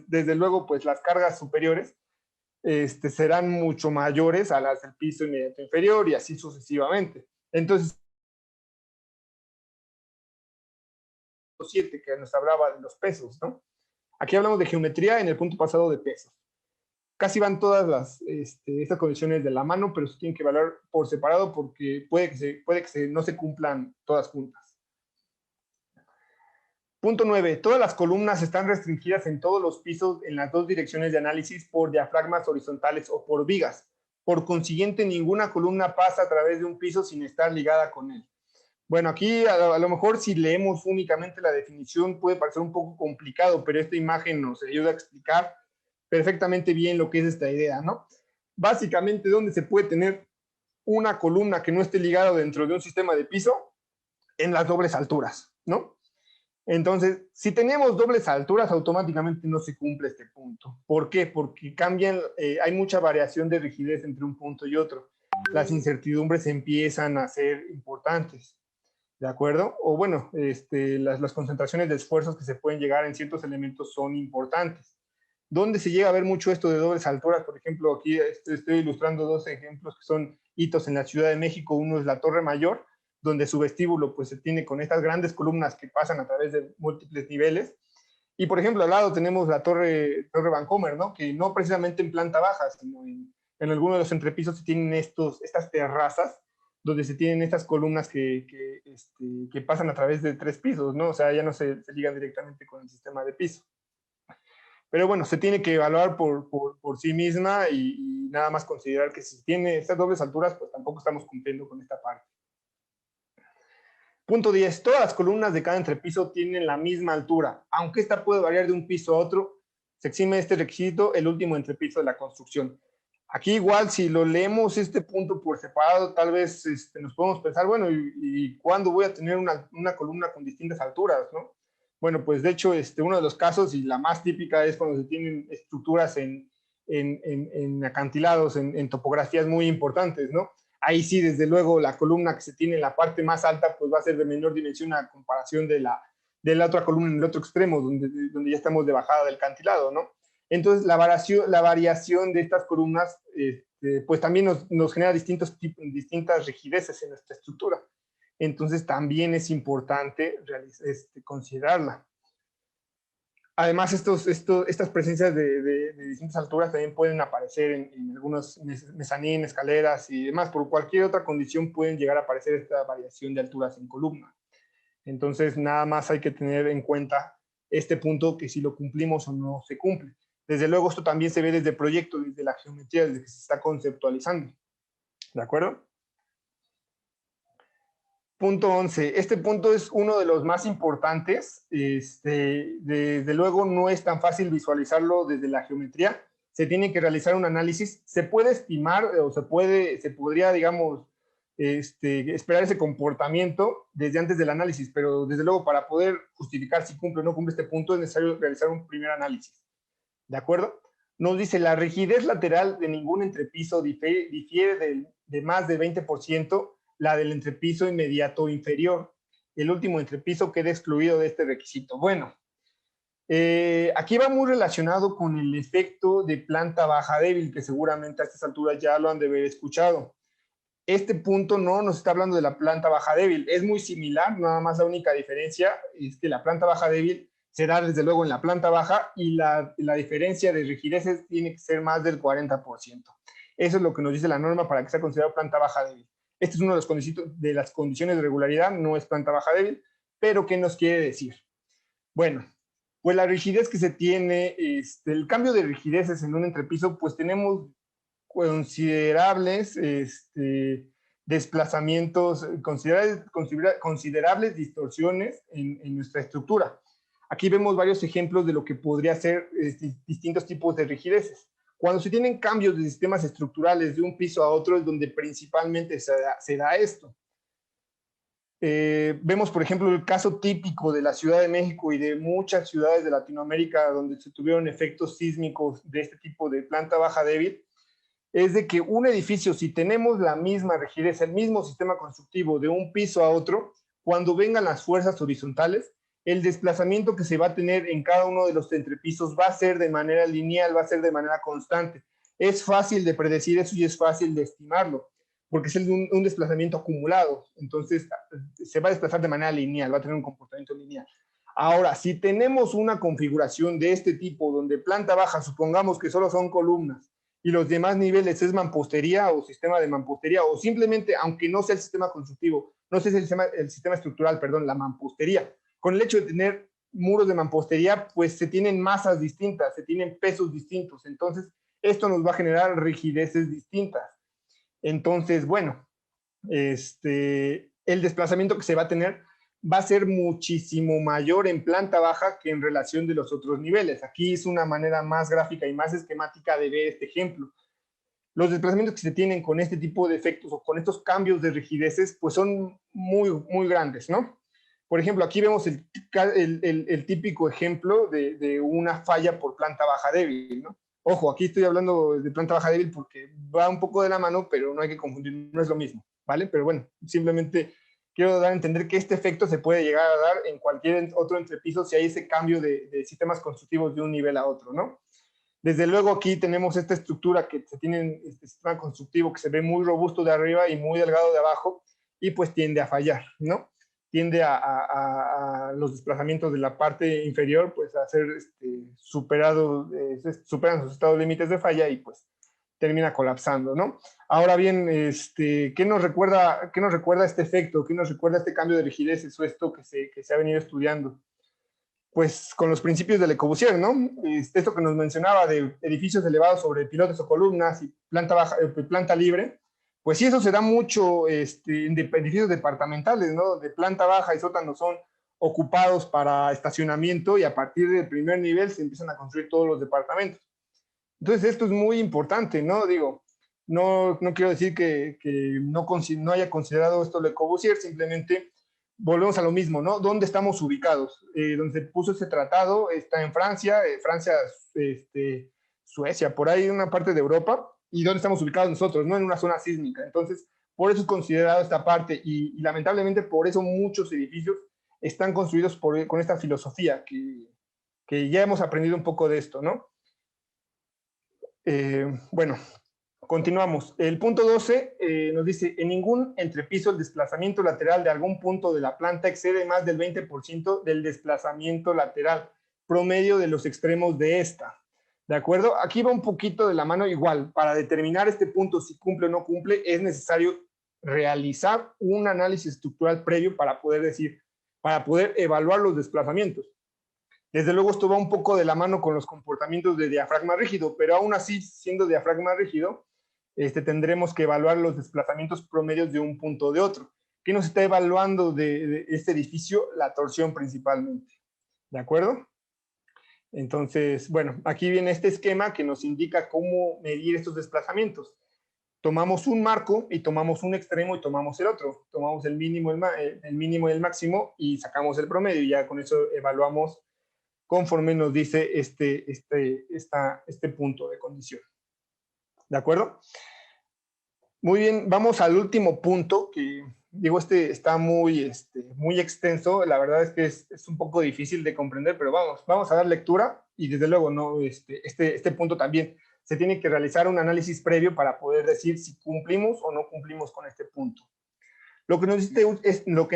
Desde luego, pues las cargas superiores serán mucho mayores a las del piso inmediato inferior y así sucesivamente. Entonces, 7 que nos hablaba de los pesos, ¿no? Aquí hablamos de geometría, en el punto pasado de pesos. Casi van todas estas condiciones de la mano, pero se tienen que evaluar por separado porque puede que no se cumplan todas juntas. Punto 9. Todas las columnas están restringidas en todos los pisos en las dos direcciones de análisis por diafragmas horizontales o por vigas. Por consiguiente, ninguna columna pasa a través de un piso sin estar ligada con él. Bueno, aquí a lo mejor si leemos únicamente la definición puede parecer un poco complicado, pero esta imagen nos ayuda a explicar perfectamente bien lo que es esta idea, ¿no? Básicamente, ¿dónde se puede tener una columna que no esté ligada dentro de un sistema de piso? En las dobles alturas, ¿no? Entonces, si tenemos dobles alturas, automáticamente no se cumple este punto. ¿Por qué? Porque hay mucha variación de rigidez entre un punto y otro. Las incertidumbres empiezan a ser importantes, ¿de acuerdo? O bueno, las concentraciones de esfuerzos que se pueden llegar en ciertos elementos son importantes. ¿Dónde se llega a ver mucho esto de dobles alturas? Por ejemplo, aquí estoy ilustrando dos ejemplos que son hitos en la Ciudad de México. Uno es la Torre Mayor, donde su vestíbulo pues se tiene con estas grandes columnas que pasan a través de múltiples niveles. Y por ejemplo, al lado tenemos la Torre Vancomer, ¿no? Que no precisamente en planta baja, sino en alguno de los entrepisos se tienen estas terrazas donde se tienen estas columnas que pasan a través de 3 pisos, ¿no? O sea, ya no se ligan directamente con el sistema de piso. Pero bueno, se tiene que evaluar por sí misma y nada más considerar que si tiene estas dobles alturas, pues tampoco estamos cumpliendo con esta parte. Punto 10. Todas las columnas de cada entrepiso tienen la misma altura. Aunque esta puede variar de un piso a otro, se exime este requisito el último entrepiso de la construcción. Aquí igual, si lo leemos este punto por separado, tal vez nos podemos pensar, bueno, ¿y cuándo voy a tener una columna con distintas alturas, no? Bueno, pues de hecho, uno de los casos, y la más típica, es cuando se tienen estructuras en acantilados, en topografías muy importantes, ¿no? Ahí sí, desde luego, la columna que se tiene en la parte más alta, pues va a ser de menor dimensión a comparación de de la otra columna en el otro extremo, donde ya estamos de bajada del cantilado, ¿no? Entonces, la variación de estas columnas, pues también nos genera distintas rigideces en nuestra estructura. Entonces, también es importante considerarla. Además, estas presencias de distintas alturas también pueden aparecer en algunos mezanín, escaleras y demás. Por cualquier otra condición pueden llegar a aparecer esta variación de alturas en columna. Entonces, nada más hay que tener en cuenta este punto, que si lo cumplimos o no se cumple. Desde luego, esto también se ve desde el proyecto, desde la geometría, desde que se está conceptualizando. ¿De acuerdo? Punto 11. Este punto es uno de los más importantes. Desde luego, no es tan fácil visualizarlo desde la geometría. Se tiene que realizar un análisis. Se puede estimar o se podría, digamos, esperar ese comportamiento desde antes del análisis, pero desde luego, para poder justificar si cumple o no cumple este punto, es necesario realizar un primer análisis. ¿De acuerdo? Nos dice, la rigidez lateral de ningún entrepiso difiere de más de 20% la del entrepiso inmediato inferior. El último entrepiso queda excluido de este requisito. Bueno, aquí va muy relacionado con el efecto de planta baja débil, que seguramente a estas alturas ya lo han de haber escuchado. Este punto no nos está hablando de la planta baja débil, es muy similar, nada más la única diferencia es que la planta baja débil se da desde luego en la planta baja y la diferencia de rigideces tiene que ser más del 40%. Eso es lo que nos dice la norma para que sea considerado planta baja débil. Este es uno de las condiciones de regularidad, no es planta baja débil, pero ¿qué nos quiere decir? Bueno, pues la rigidez que se tiene, el cambio de rigideces en un entrepiso, pues tenemos considerables desplazamientos, considerables distorsiones en nuestra estructura. Aquí vemos varios ejemplos de lo que podría ser distintos tipos de rigideces. Cuando se tienen cambios de sistemas estructurales de un piso a otro es donde principalmente se da esto. Vemos, por ejemplo, el caso típico de la Ciudad de México y de muchas ciudades de Latinoamérica donde se tuvieron efectos sísmicos de este tipo de planta baja débil, es de que un edificio, si tenemos la misma rigidez, el mismo sistema constructivo de un piso a otro, cuando vengan las fuerzas horizontales, el desplazamiento que se va a tener en cada uno de los entrepisos va a ser de manera lineal, va a ser de manera constante. Es fácil de predecir eso y es fácil de estimarlo, porque es un desplazamiento acumulado. Entonces, se va a desplazar de manera lineal, va a tener un comportamiento lineal. Ahora, si tenemos una configuración de este tipo, donde planta baja, supongamos que solo son columnas, y los demás niveles es mampostería o sistema de mampostería, o simplemente, aunque no sea el sistema constructivo, no sea el sistema estructural, perdón, la mampostería, con el hecho de tener muros de mampostería, pues se tienen masas distintas, se tienen pesos distintos, entonces esto nos va a generar rigideces distintas. Entonces, bueno, el desplazamiento que se va a tener va a ser muchísimo mayor en planta baja que en relación de los otros niveles. Aquí es una manera más gráfica y más esquemática de ver este ejemplo. Los desplazamientos que se tienen con este tipo de efectos o con estos cambios de rigideces, pues son muy, muy grandes, ¿no? Por ejemplo, aquí vemos el típico ejemplo de una falla por planta baja débil, ¿no? Ojo, aquí estoy hablando de planta baja débil porque va un poco de la mano, pero no hay que confundir, no es lo mismo, ¿vale? Pero bueno, simplemente quiero dar a entender que este efecto se puede llegar a dar en cualquier otro entrepiso si hay ese cambio de sistemas constructivos de un nivel a otro, ¿no? Desde luego aquí tenemos esta estructura que se tiene, este sistema constructivo que se ve muy robusto de arriba y muy delgado de abajo y pues tiende a fallar, ¿no? Tiende a los desplazamientos de la parte inferior pues a ser superan sus estados límites de falla y pues termina colapsando, ¿no? Ahora bien, ¿qué nos recuerda este efecto? ¿Qué nos recuerda este cambio de rigidez o esto que se ha venido estudiando? Pues con los principios de Le Corbusier, ¿no? Esto que nos mencionaba de edificios elevados sobre pilotes o columnas y planta libre, pues sí, eso se da mucho en edificios departamentales, ¿no? De planta baja y sótano son ocupados para estacionamiento y a partir del primer nivel se empiezan a construir todos los departamentos. Entonces esto es muy importante, ¿no? Digo, no quiero decir que no haya considerado esto Le Corbusier, simplemente volvemos a lo mismo, ¿no? ¿Dónde estamos ubicados? Donde se puso ese tratado está en Francia, Suecia, por ahí una parte de Europa, y dónde estamos ubicados nosotros, ¿no? En una zona sísmica. Entonces, por eso es considerado esta parte, y lamentablemente por eso muchos edificios están construidos con esta filosofía que ya hemos aprendido un poco de esto, ¿no? Bueno, continuamos. El punto 12 nos dice, en ningún entrepiso el desplazamiento lateral de algún punto de la planta excede más del 20% del desplazamiento lateral promedio de los extremos de esta. ¿De acuerdo? Aquí va un poquito de la mano igual. Para determinar este punto si cumple o no cumple, es necesario realizar un análisis estructural previo para poder evaluar los desplazamientos. Desde luego esto va un poco de la mano con los comportamientos de diafragma rígido, pero aún así, siendo diafragma rígido, tendremos que evaluar los desplazamientos promedios de un punto de otro. ¿Qué nos está evaluando de este edificio? La torsión principalmente. ¿De acuerdo? Entonces, bueno, aquí viene este esquema que nos indica cómo medir estos desplazamientos. Tomamos un marco y tomamos un extremo y tomamos el otro. Tomamos el mínimo y el máximo y sacamos el promedio y ya con eso evaluamos conforme nos dice este punto de condición. ¿De acuerdo? Muy bien, vamos al último punto, que digo, está muy extenso. La verdad es que es un poco difícil de comprender, pero vamos a dar lectura y desde luego no, este punto también se tiene que realizar un análisis previo para poder decir si cumplimos o no cumplimos con este punto. Lo que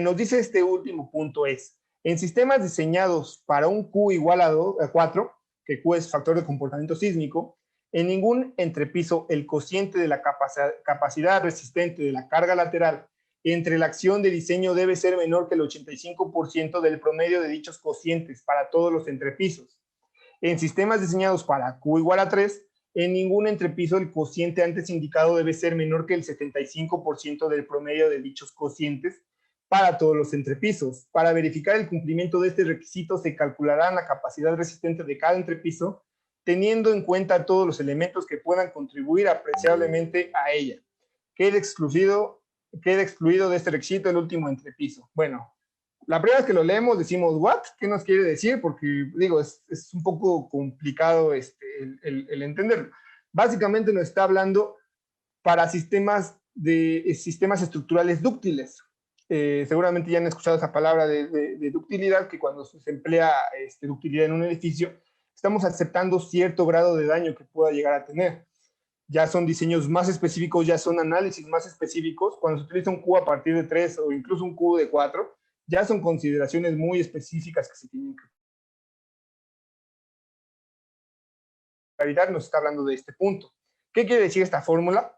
nos dice este último punto es, en sistemas diseñados para un Q igual a 4, que Q es factor de comportamiento sísmico, en ningún entrepiso el cociente de la capacidad resistente de la carga lateral entre la acción de diseño debe ser menor que el 85% del promedio de dichos cocientes para todos los entrepisos. En sistemas diseñados para Q igual a 3, en ningún entrepiso el cociente antes indicado debe ser menor que el 75% del promedio de dichos cocientes para todos los entrepisos. Para verificar el cumplimiento de este requisito se calculará la capacidad resistente de cada entrepiso teniendo en cuenta todos los elementos que puedan contribuir apreciablemente a ella. Queda excluido de este requisito el último entrepiso. Bueno, la primera vez que lo leemos decimos, ¿what? ¿Qué nos quiere decir? Porque, digo, es un poco complicado el entenderlo. Básicamente nos está hablando para sistemas estructurales dúctiles. Seguramente ya han escuchado esa palabra de ductilidad, que cuando se emplea ductilidad en un edificio, estamos aceptando cierto grado de daño que pueda llegar a tener. Ya son diseños más específicos, ya son análisis más específicos. Cuando se utiliza un Q a partir de 3 o incluso un Q de 4, ya son consideraciones muy específicas que se tienen que... La realidad nos está hablando de este punto. ¿Qué quiere decir esta fórmula?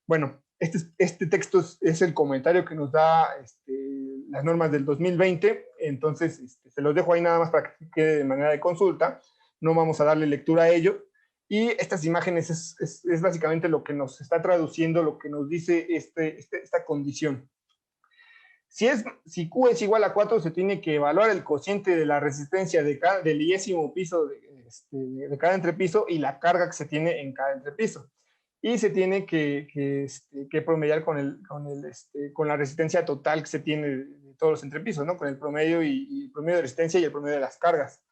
Bueno, este texto es el comentario que nos da las normas del 2020, entonces se los dejo ahí nada más para que quede de manera de consulta. No vamos a darle lectura a ello. Y estas imágenes es básicamente lo que nos está traduciendo, lo que nos dice esta condición. Si Q es igual a 4, se tiene que evaluar el cociente de la resistencia del 10º piso de cada entrepiso y la carga que se tiene en cada entrepiso. Y se tiene que promediar con la resistencia total que se tiene de todos los entrepisos, ¿no? Con el promedio y el promedio de resistencia y el promedio de las cargas.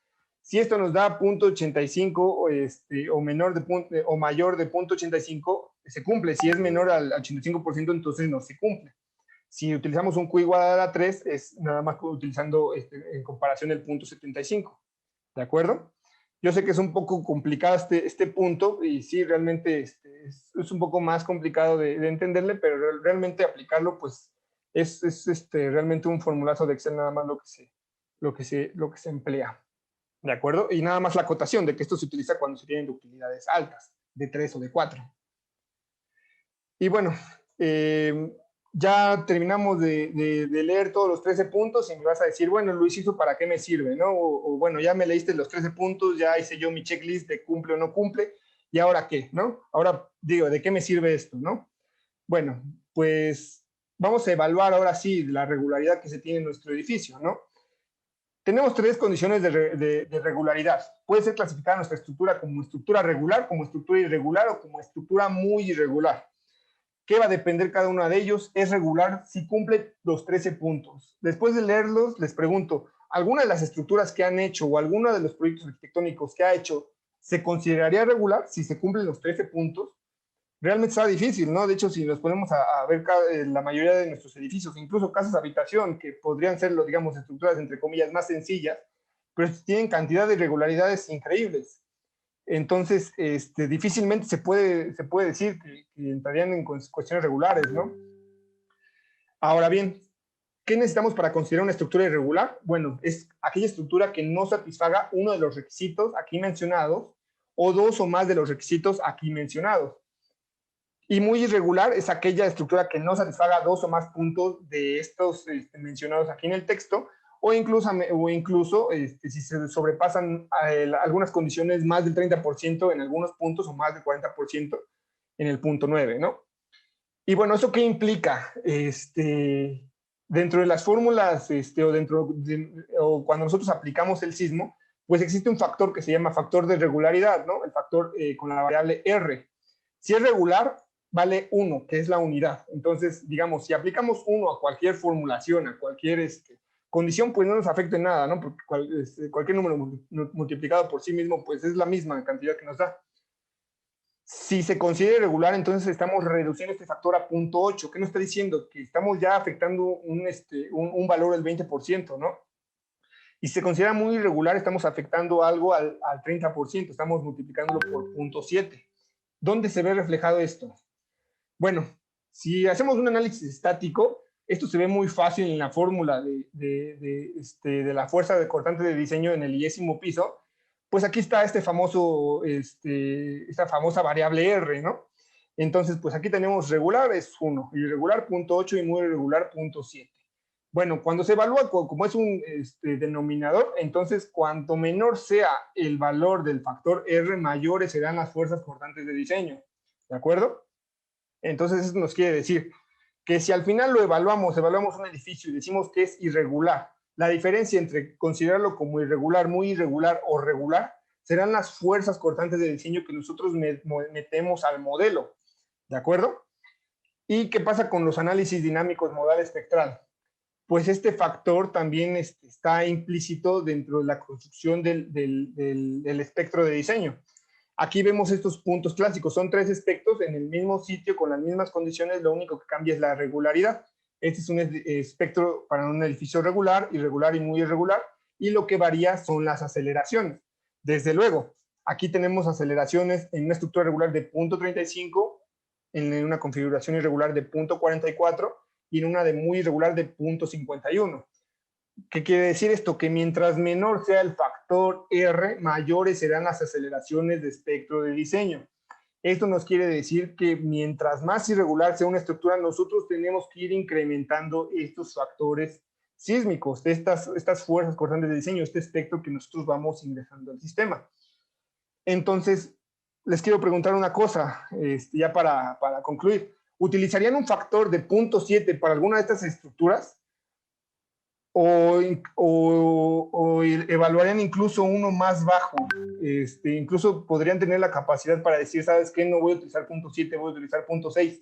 Si esto nos da 0.85 o mayor de 0.85, se cumple. Si es menor al 85%, entonces no se cumple. Si utilizamos un Q igual a 3, es nada más utilizando en comparación el 0.75. ¿De acuerdo? Yo sé que es un poco complicado este punto y sí, realmente es un poco más complicado de entenderle, pero realmente aplicarlo pues es realmente un formulazo de Excel nada más lo que se emplea. ¿De acuerdo? Y nada más la acotación de que esto se utiliza cuando se tienen ductilidades altas, de 3 o de 4. Y bueno, ya terminamos de leer todos los 13 puntos y me vas a decir, bueno, Luis, ¿eso para qué me sirve? ¿No? O bueno, ya me leíste los 13 puntos, ya hice yo mi checklist de cumple o no cumple, ¿y ahora qué? ¿No? Ahora digo, ¿de qué me sirve esto? ¿No? Bueno, pues vamos a evaluar ahora sí la regularidad que se tiene en nuestro edificio, ¿no? Tenemos 3 condiciones de regularidad. Puede ser clasificada nuestra estructura como estructura regular, como estructura irregular o como estructura muy irregular. ¿Qué va a depender cada uno de ellos? Es regular si cumple los 13 puntos. Después de leerlos, les pregunto, ¿alguna de las estructuras que han hecho o alguno de los proyectos arquitectónicos que ha hecho se consideraría regular si se cumplen los 13 puntos? realmente está difícil, ¿no? De hecho, si nos ponemos a ver la mayoría de nuestros edificios, incluso casas de habitación, que podrían ser, digamos, estructuras, entre comillas, más sencillas, pero tienen cantidad de irregularidades increíbles. Entonces, difícilmente se puede decir que entrarían en cuestiones regulares, ¿no? Ahora bien, ¿qué necesitamos para considerar una estructura irregular? Bueno, es aquella estructura que no satisfaga uno de los requisitos aquí mencionados o dos o más de los requisitos aquí mencionados. Y muy irregular es aquella estructura que no satisfaga dos o más puntos de estos mencionados aquí en el texto, o incluso si se sobrepasan algunas condiciones más del 30% en algunos puntos o más del 40% en el punto 9, ¿no? Y bueno, ¿eso qué implica? Dentro de las fórmulas o cuando nosotros aplicamos el sismo, pues existe un factor que se llama factor de regularidad, ¿no? El factor con la variable R. Si es regular, vale 1, que es la unidad. Entonces, digamos, si aplicamos 1 a cualquier formulación, a cualquier condición, pues no nos afecta en nada, ¿no? Porque cualquier número multiplicado por sí mismo, pues es la misma cantidad que nos da. Si se considera irregular, entonces estamos reduciendo este factor a 0.8. ¿Qué nos está diciendo? Que estamos ya afectando un valor del 20%, ¿no? Y si se considera muy irregular, estamos afectando algo al 30%, estamos multiplicándolo por 0.7. ¿Dónde se ve reflejado esto? Bueno, si hacemos un análisis estático, esto se ve muy fácil en la fórmula de la fuerza cortante de diseño en el 10º piso. Pues aquí está esta famosa variable R, ¿no? Entonces, pues aquí tenemos regular es 1, irregular 0.8 y muy irregular 0.7. Bueno, cuando se evalúa como es un denominador, entonces cuanto menor sea el valor del factor R, mayores serán las fuerzas cortantes de diseño, ¿de acuerdo? Entonces eso nos quiere decir que si al final lo evaluamos un edificio y decimos que es irregular, la diferencia entre considerarlo como irregular, muy irregular o regular, serán las fuerzas cortantes de diseño que nosotros metemos al modelo, ¿de acuerdo? ¿Y qué pasa con los análisis dinámicos modal espectral? Pues este factor también está implícito dentro de la construcción del espectro de diseño. Aquí vemos estos puntos clásicos, son 3 espectros en el mismo sitio con las mismas condiciones, lo único que cambia es la regularidad. Este es un espectro para un edificio regular, irregular y muy irregular, y lo que varía son las aceleraciones. Desde luego, aquí tenemos aceleraciones en una estructura regular de 0.35, en una configuración irregular de 0.44 y en una de muy irregular de 0.51. ¿Qué quiere decir esto? Que mientras menor sea el factor R, mayores serán las aceleraciones de espectro de diseño. Esto nos quiere decir que mientras más irregular sea una estructura, nosotros tenemos que ir incrementando estos factores sísmicos, estas fuerzas cortantes de diseño, este espectro que nosotros vamos ingresando al sistema. Entonces, les quiero preguntar una cosa, ya para concluir. ¿Utilizarían un factor de 0.7 para alguna de estas estructuras? O evaluarían incluso uno más bajo, incluso podrían tener la capacidad para decir, ¿sabes qué? No voy a utilizar 0.7, voy a utilizar 0.6,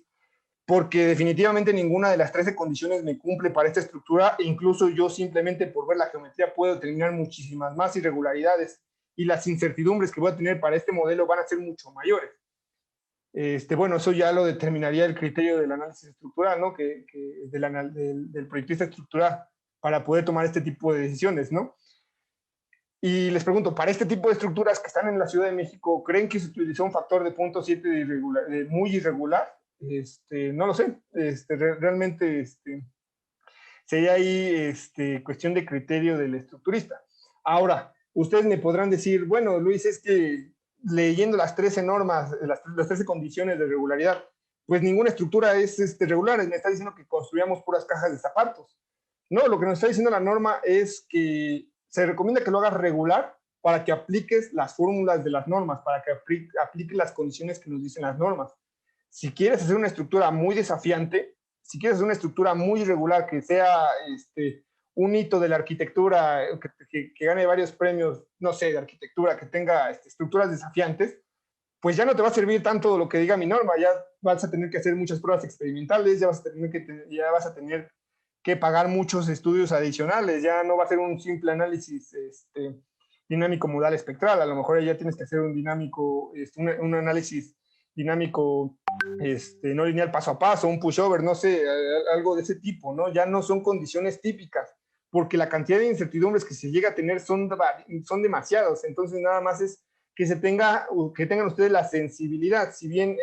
porque definitivamente ninguna de las 13 condiciones me cumple para esta estructura, e incluso yo simplemente por ver la geometría puedo determinar muchísimas más irregularidades, y las incertidumbres que voy a tener para este modelo van a ser mucho mayores. Bueno, eso ya lo determinaría el criterio del análisis estructural, ¿no? Del proyectista estructural, para poder tomar este tipo de decisiones, ¿no? Y les pregunto, para este tipo de estructuras que están en la Ciudad de México, ¿creen que se utilizó un factor de 0.7 de muy irregular? No lo sé. Realmente sería ahí cuestión de criterio del estructurista. Ahora, ustedes me podrán decir, bueno, Luis, es que leyendo las 13 normas, las 13 condiciones de regularidad, pues ninguna estructura es regular. Me está diciendo que construyamos puras cajas de zapatos. No, lo que nos está diciendo la norma es que se recomienda que lo hagas regular para que apliques las fórmulas de las normas, para que apliques las condiciones que nos dicen las normas. Si quieres hacer una estructura muy desafiante, si quieres hacer una estructura muy irregular, que sea un hito de la arquitectura, que gane varios premios, no sé, de arquitectura, que tenga estructuras desafiantes, pues ya no te va a servir tanto lo que diga mi norma, ya vas a tener que hacer muchas pruebas experimentales, ya vas a tener que pagar muchos estudios adicionales, ya no va a ser un simple análisis dinámico modal espectral, a lo mejor ya tienes que hacer un análisis dinámico, no lineal paso a paso, un pushover, no sé, algo de ese tipo, ¿no? Ya no son condiciones típicas, porque la cantidad de incertidumbres que se llega a tener son demasiados. Entonces nada más es que que tengan ustedes la sensibilidad. Si bien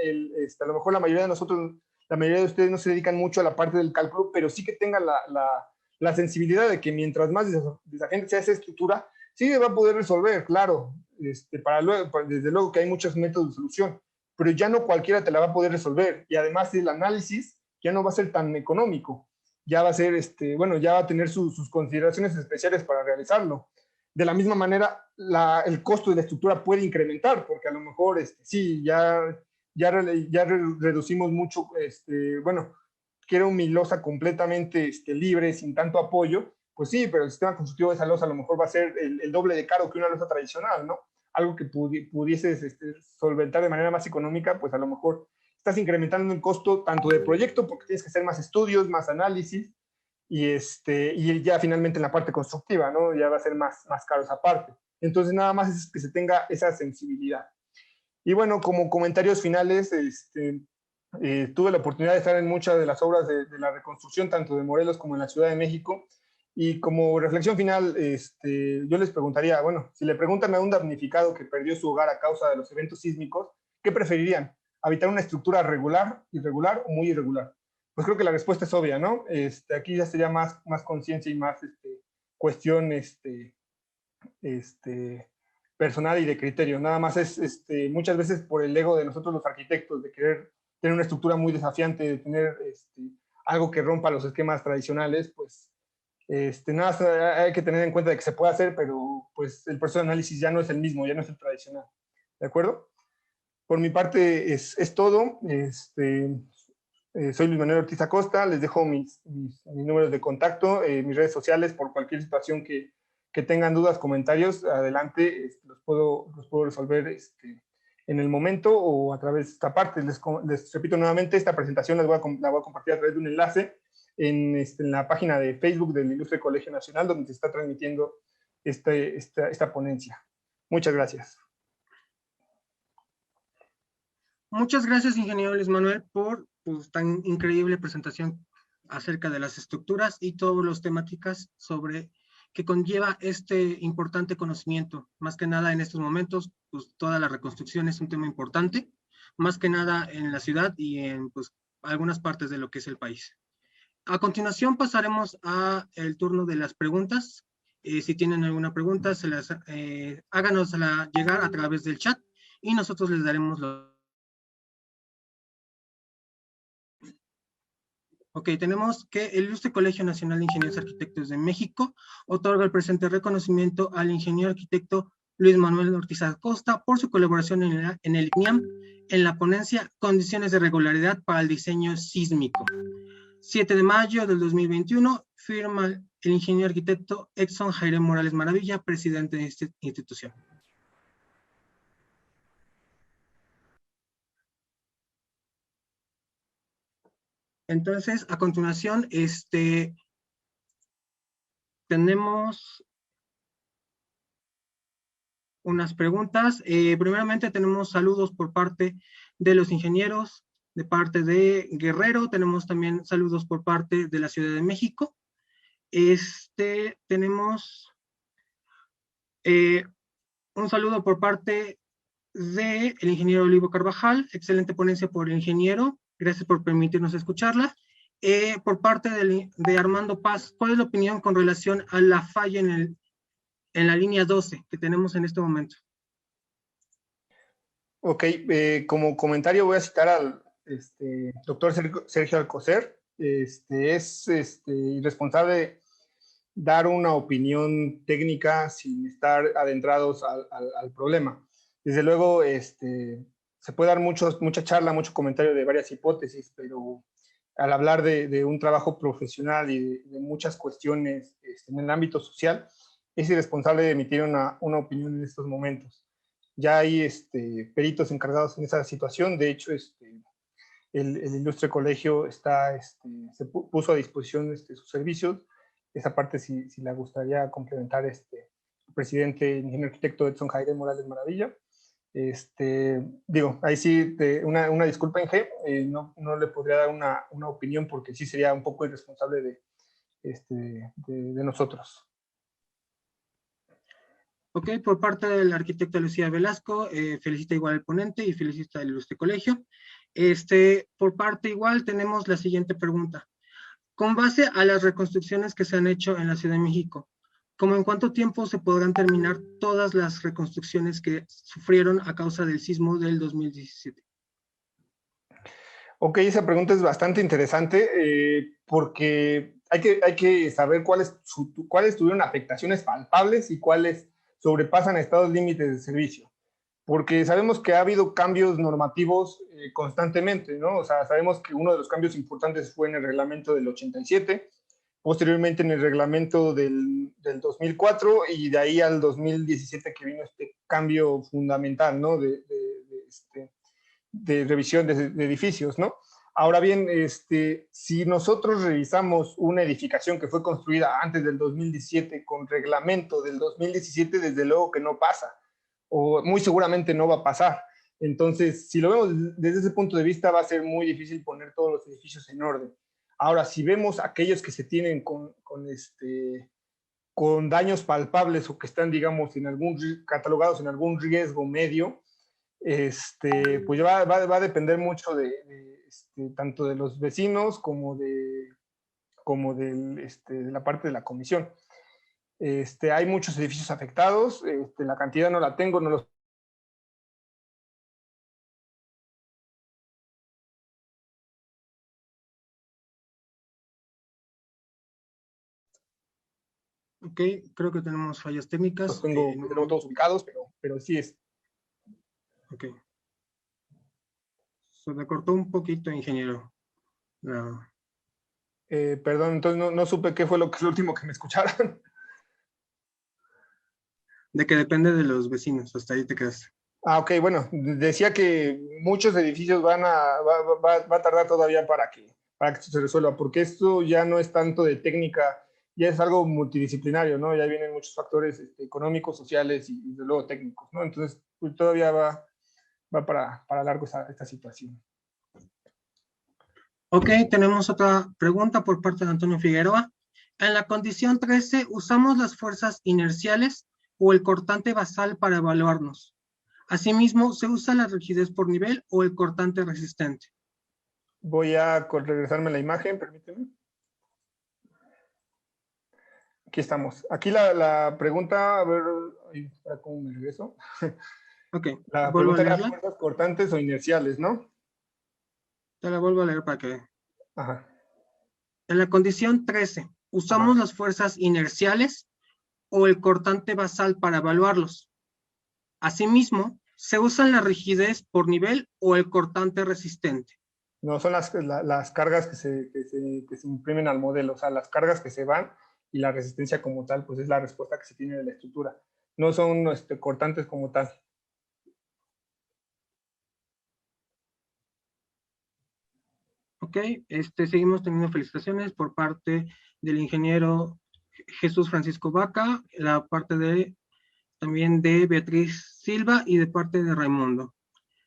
a lo mejor la mayoría de ustedes no se dedican mucho a la parte del cálculo, pero sí que tengan la sensibilidad de que mientras más desafiante sea esa estructura, sí se va a poder resolver, claro. Desde luego que hay muchos métodos de solución, pero ya no cualquiera te la va a poder resolver. Y además el análisis ya no va a ser tan económico. Ya va a ser, ya va a tener sus consideraciones especiales para realizarlo. De la misma manera, el costo de la estructura puede incrementar, porque a lo mejor, sí, ya reducimos mucho, quiero mi losa completamente libre, sin tanto apoyo, pues sí, pero el sistema constructivo de esa losa a lo mejor va a ser el doble de caro que una losa tradicional, ¿no? Algo que pudieses solventar de manera más económica, pues a lo mejor estás incrementando el costo tanto del proyecto, porque tienes que hacer más estudios, más análisis, y ya finalmente en la parte constructiva, ¿no? Ya va a ser más caro esa parte. Entonces nada más es que se tenga esa sensibilidad. Y bueno, como comentarios finales, tuve la oportunidad de estar en muchas de las obras de la reconstrucción, tanto de Morelos como en la Ciudad de México, y como reflexión final, yo les preguntaría, bueno, si le preguntan a un damnificado que perdió su hogar a causa de los eventos sísmicos, ¿qué preferirían? ¿Habitar una estructura regular, irregular o muy irregular? Pues creo que la respuesta es obvia, ¿no? Aquí ya sería más conciencia y más cuestión, personal y de criterio. Nada más es muchas veces por el ego de nosotros los arquitectos, de querer tener una estructura muy desafiante, de tener algo que rompa los esquemas tradicionales, pues nada, hay que tener en cuenta de que se puede hacer, pero pues el proceso de análisis ya no es el mismo, ya no es el tradicional. ¿De acuerdo? Por mi parte es todo. Soy Luis Manuel Ortiz Acosta, les dejo mis números de contacto, mis redes sociales, por cualquier situación que tengan dudas, comentarios, adelante, los puedo resolver en el momento o a través de esta parte. Les repito nuevamente, esta presentación la voy a compartir a través de un enlace en la página de Facebook del Ilustre Colegio Nacional, donde se está transmitiendo esta ponencia. Muchas gracias. Muchas gracias, ingeniero Luis Manuel, por tan increíble presentación acerca de las estructuras y todas las temáticas que conlleva este importante conocimiento. Más que nada en estos momentos, pues toda la reconstrucción es un tema importante, más que nada en la ciudad y en algunas partes de lo que es el país. A continuación pasaremos al turno de las preguntas. Si tienen alguna pregunta, háganosla llegar a través del chat y nosotros les daremos Ok, tenemos que el Ilustre Colegio Nacional de Ingenieros y Arquitectos de México otorga el presente reconocimiento al ingeniero arquitecto Luis Manuel Ortiz Acosta por su colaboración en el ICNIAM en la ponencia Condiciones de regularidad para el diseño sísmico. 7 de mayo del 2021, firma el ingeniero arquitecto Edson Jaime Morales Maravilla, presidente de esta institución. Entonces, a continuación, tenemos unas preguntas. Primeramente tenemos saludos por parte de los ingenieros, de parte de Guerrero, tenemos también saludos por parte de la Ciudad de México. Tenemos un saludo por parte del ingeniero Olivo Carvajal, excelente ponencia por el ingeniero, gracias por permitirnos escucharla. Por parte de Armando Paz, ¿cuál es la opinión con relación a la falla en la línea 12 que tenemos en este momento? Ok, como comentario voy a citar al doctor Sergio Alcocer. Es irresponsable dar una opinión técnica sin estar adentrados al problema. Desde luego, se puede dar mucha charla, mucho comentario de varias hipótesis, pero al hablar de un trabajo profesional y de muchas cuestiones en el ámbito social, es irresponsable de emitir una opinión en estos momentos. Ya hay peritos encargados en esa situación. De hecho, el ilustre colegio se puso a disposición sus servicios. Esa parte, si le gustaría complementar, el presidente, ingeniero arquitecto Edson Jaime Morales Maravilla. Digo, ahí sí, una disculpa, Inge, no le podría dar una opinión porque sí sería un poco irresponsable de nosotros. Ok, por parte del arquitecto Lucía Velasco, felicita igual al ponente y felicita al ilustre colegio. Por parte igual tenemos la siguiente pregunta. Con base a las reconstrucciones que se han hecho en la Ciudad de México, ¿cómo en cuánto tiempo se podrán terminar todas las reconstrucciones que sufrieron a causa del sismo del 2017? Ok, esa pregunta es bastante interesante porque hay que saber cuáles tuvieron afectaciones palpables y cuáles sobrepasan estados límites de servicio. Porque sabemos que ha habido cambios normativos constantemente, ¿no? O sea, sabemos que uno de los cambios importantes fue en el reglamento del 87, posteriormente en el reglamento del 2004 y de ahí al 2017 que vino este cambio fundamental, ¿no? De revisión de edificios, ¿no? Ahora bien, si nosotros revisamos una edificación que fue construida antes del 2017 con reglamento del 2017, desde luego que no pasa, o muy seguramente no va a pasar. Entonces, si lo vemos desde ese punto de vista, va a ser muy difícil poner todos los edificios en orden. Ahora, si vemos aquellos que se tienen con daños palpables o que están, digamos, catalogados en algún riesgo medio, pues ya va a depender mucho tanto de los vecinos como de la parte de la comisión. Hay muchos edificios afectados, la cantidad no la tengo, no los. Ok, creo que tenemos fallas técnicas. Los tengo todos ubicados, pero sí es. Ok. Se me cortó un poquito, ingeniero. No. Perdón, entonces no supe qué fue lo último que me escucharon. De que depende de los vecinos, hasta ahí te quedaste. Ok, bueno, decía que muchos edificios va a tardar todavía para que se resuelva, porque esto ya no es tanto de técnica, ya es algo multidisciplinario, ¿no? Ya vienen muchos factores económicos, sociales y desde luego técnicos, ¿no? Entonces, pues, todavía va para largo esta situación. Ok, tenemos otra pregunta por parte de Antonio Figueroa. En la condición 13, ¿usamos las fuerzas inerciales o el cortante basal para evaluarnos? Asimismo, ¿se usa la rigidez por nivel o el cortante resistente? Voy a regresarme a la imagen, permíteme. Aquí estamos. Aquí la pregunta, a ver, ¿cómo me regreso? Ok, La vuelvo a pregunta era leerla. fuerzas cortantes o inerciales, ¿no? Te la vuelvo a leer para que... Ajá. En la condición 13, ¿usamos Ajá. las fuerzas inerciales o el cortante basal para evaluarlos? Asimismo, ¿se usa la rigidez por nivel o el cortante resistente? No, son las cargas que se imprimen al modelo, o sea, las cargas que se van y la resistencia como tal, pues es la respuesta que se tiene de la estructura. No son cortantes como tal. Ok, seguimos teniendo felicitaciones por parte del ingeniero Jesús Francisco Vaca, la parte también de Beatriz Silva y de parte de Raimundo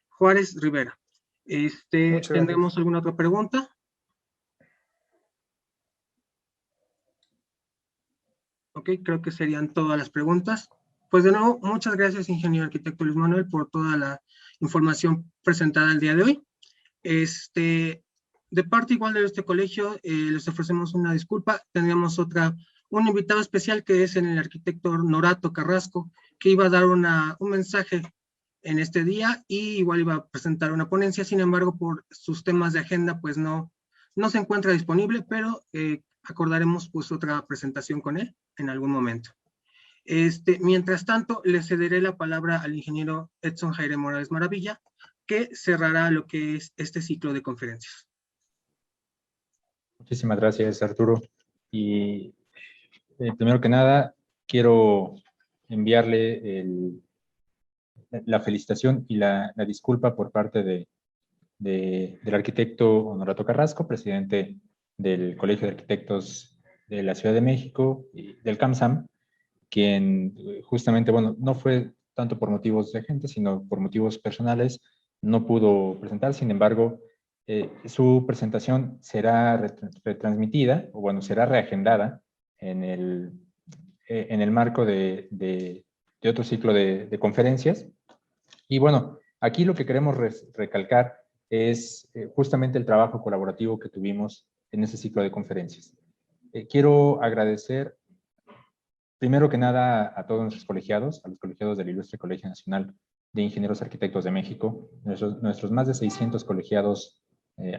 Juárez Rivera. Muchas gracias. ¿Tendremos alguna otra pregunta? Ok, creo que serían todas las preguntas. Pues de nuevo, muchas gracias, ingeniero arquitecto Luis Manuel, por toda la información presentada el día de hoy. De parte igual de este colegio, les ofrecemos una disculpa. Tendríamos un invitado especial que es el arquitecto Norato Carrasco, que iba a dar un mensaje en este día y igual iba a presentar una ponencia. Sin embargo, por sus temas de agenda, pues no se encuentra disponible, pero acordaremos pues otra presentación con él en algún momento. Mientras tanto, le cederé la palabra al ingeniero Edson Jaire Morales Maravilla, que cerrará lo que es este ciclo de conferencias. Muchísimas gracias, Arturo. Y primero que nada, quiero enviarle la felicitación y la disculpa por parte del arquitecto Honorato Carrasco, presidente del Colegio de Arquitectos de la Ciudad de México y del CAMSAM, quien justamente, bueno, no fue tanto por motivos de gente, sino por motivos personales, no pudo presentar. Sin embargo, su presentación será retransmitida, o bueno, será reagendada en el marco de otro ciclo de conferencias. Y bueno, aquí lo que queremos recalcar es justamente el trabajo colaborativo que tuvimos en ese ciclo de conferencias. Quiero agradecer, primero que nada, a todos nuestros colegiados, a los colegiados del Ilustre Colegio Nacional de Ingenieros Arquitectos de México, nuestros más de 600 colegiados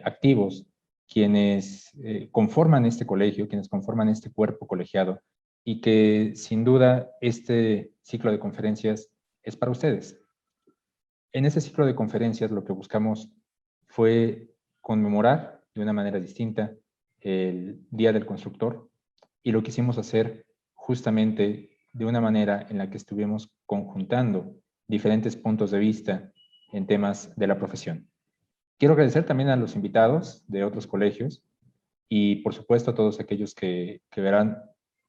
activos, quienes conforman este colegio, quienes conforman este cuerpo colegiado, y que sin duda este ciclo de conferencias es para ustedes. En ese ciclo de conferencias lo que buscamos fue conmemorar de una manera distinta el Día del Constructor, y lo quisimos hacer justamente de una manera en la que estuvimos conjuntando diferentes puntos de vista en temas de la profesión. Quiero agradecer también a los invitados de otros colegios y por supuesto a todos aquellos que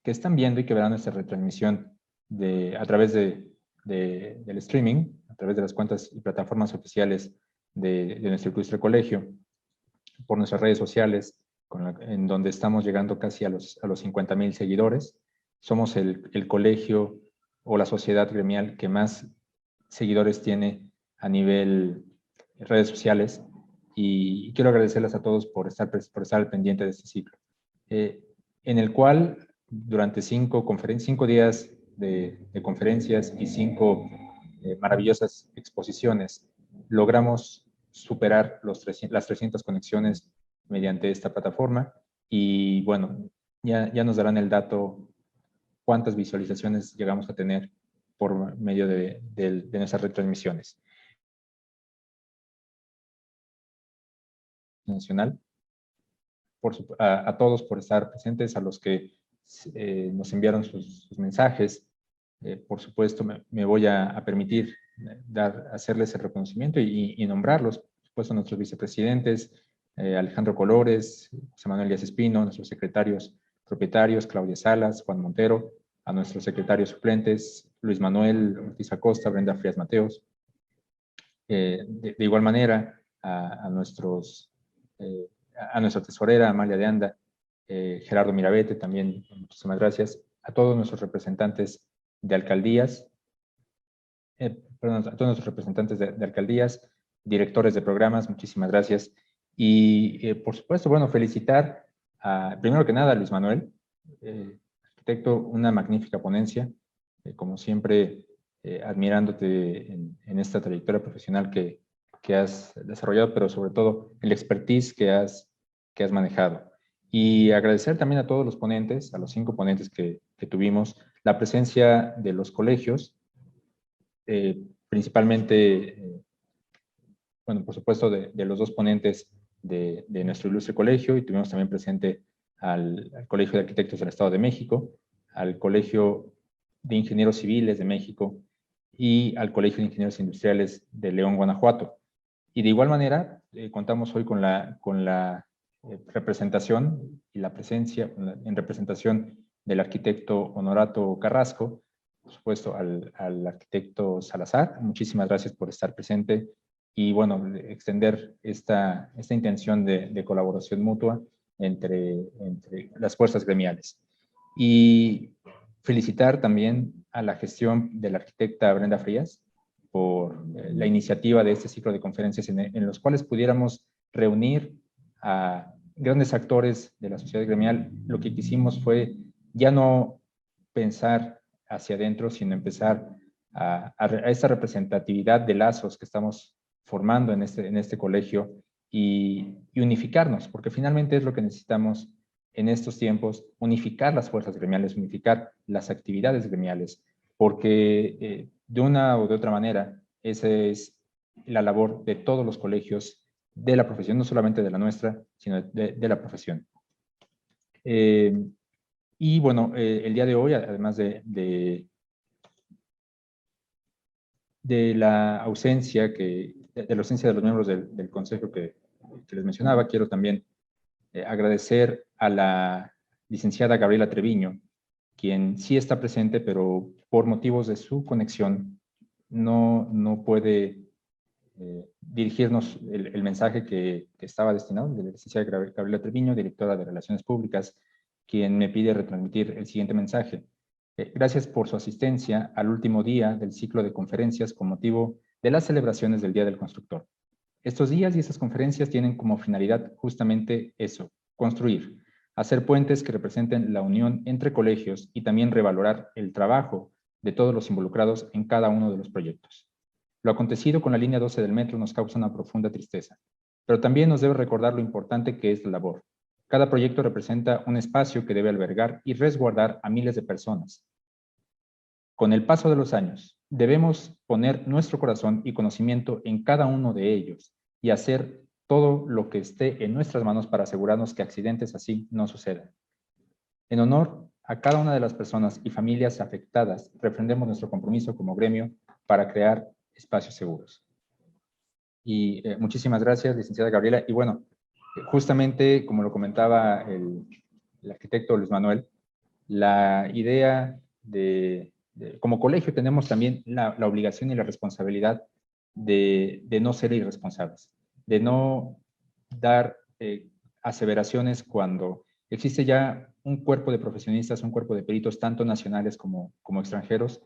están viendo y que verán esta retransmisión a través del streaming, a través de las cuentas y plataformas oficiales de nuestro ilustre colegio, por nuestras redes sociales, en donde estamos llegando casi a los 50,000 seguidores. Somos el colegio o la sociedad gremial que más seguidores tiene a nivel redes sociales, y quiero agradecerles a todos por estar al pendiente de este ciclo, en el cual durante 5 días de conferencias y 5 maravillosas exposiciones logramos superar las 300 conexiones mediante esta plataforma, y bueno, ya nos darán el dato cuántas visualizaciones llegamos a tener por medio de nuestras retransmisiones. Nacional, a todos por estar presentes, a los que nos enviaron sus mensajes. Por supuesto, me voy a permitir hacerles el reconocimiento y nombrarlos. Por supuesto, nuestros vicepresidentes, Alejandro Colores, José Manuel Díaz Espino, nuestros secretarios propietarios, Claudia Salas, Juan Montero, a nuestros secretarios suplentes, Luis Manuel Ortiz Acosta, Brenda Frías Mateos. De igual manera, a nuestra tesorera, Amalia de Anda, Gerardo Mirabete, también muchísimas gracias. A todos nuestros representantes de alcaldías, a todos nuestros representantes de alcaldías, directores de programas, muchísimas gracias. Y por supuesto, bueno, felicitar primero que nada a Luis Manuel, arquitecto, una magnífica ponencia, como siempre, admirándote en esta trayectoria profesional que has desarrollado, pero sobre todo el expertise que has manejado. Y agradecer también a todos los ponentes, a los 5 ponentes que tuvimos, la presencia de los colegios, principalmente, bueno, por supuesto, de los 2 ponentes de nuestro ilustre colegio, y tuvimos también presente al Colegio de Arquitectos del Estado de México, al Colegio de Ingenieros Civiles de México y al Colegio de Ingenieros Industriales de León, Guanajuato. Y de igual manera, contamos hoy con la representación y la presencia en representación del arquitecto Honorato Carrasco, por supuesto al arquitecto Salazar. Muchísimas gracias por estar presente y bueno, extender esta intención de colaboración mutua entre las fuerzas gremiales. Y felicitar también a la gestión de la arquitecta Brenda Frías por la iniciativa de este ciclo de conferencias en los cuales pudiéramos reunir a grandes actores de la sociedad gremial. Lo que quisimos fue ya no pensar hacia adentro, sino empezar a esta representatividad de lazos que estamos formando en este colegio y unificarnos, porque finalmente es lo que necesitamos en estos tiempos, unificar las fuerzas gremiales, unificar las actividades gremiales, porque de una u de otra manera, esa es la labor de todos los colegios de la profesión, no solamente de la nuestra, sino de la profesión. Y bueno, el día de hoy, además de la ausencia de los miembros del consejo que les mencionaba, quiero también agradecer a la licenciada Gabriela Treviño, quien sí está presente, pero por motivos de su conexión no puede dirigirnos el mensaje que estaba destinado, de la licenciada Gabriela Treviño, directora de Relaciones Públicas, quien me pide retransmitir el siguiente mensaje. Gracias por su asistencia al último día del ciclo de conferencias con motivo de las celebraciones del Día del Constructor. Estos días y estas conferencias tienen como finalidad justamente eso, construir, hacer puentes que representen la unión entre colegios y también revalorar el trabajo de todos los involucrados en cada uno de los proyectos. Lo acontecido con la línea 12 del metro nos causa una profunda tristeza, pero también nos debe recordar lo importante que es la labor. Cada proyecto representa un espacio que debe albergar y resguardar a miles de personas. Con el paso de los años, debemos poner nuestro corazón y conocimiento en cada uno de ellos y hacer todo lo que esté en nuestras manos para asegurarnos que accidentes así no sucedan. En honor a cada una de las personas y familias afectadas, refrendemos nuestro compromiso como gremio para crear espacios seguros. Y muchísimas gracias, licenciada Gabriela. Y bueno, justamente como lo comentaba el arquitecto Luis Manuel, la idea como colegio tenemos también la obligación y la responsabilidad de no ser irresponsables, de no dar aseveraciones cuando existe ya un cuerpo de profesionistas, un cuerpo de peritos, tanto nacionales como extranjeros,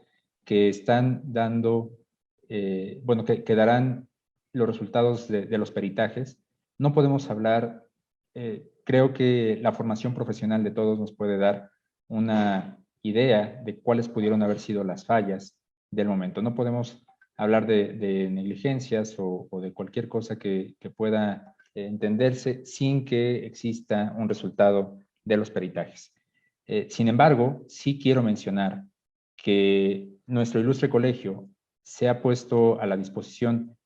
que están dando, que darán los resultados de los peritajes. No podemos hablar, creo que la formación profesional de todos nos puede dar una idea de cuáles pudieron haber sido las fallas del momento. No podemos hablar de negligencias o de cualquier cosa que pueda entenderse sin que exista un resultado de los peritajes. Sin embargo, sí quiero mencionar que nuestro ilustre colegio se ha puesto a la disposición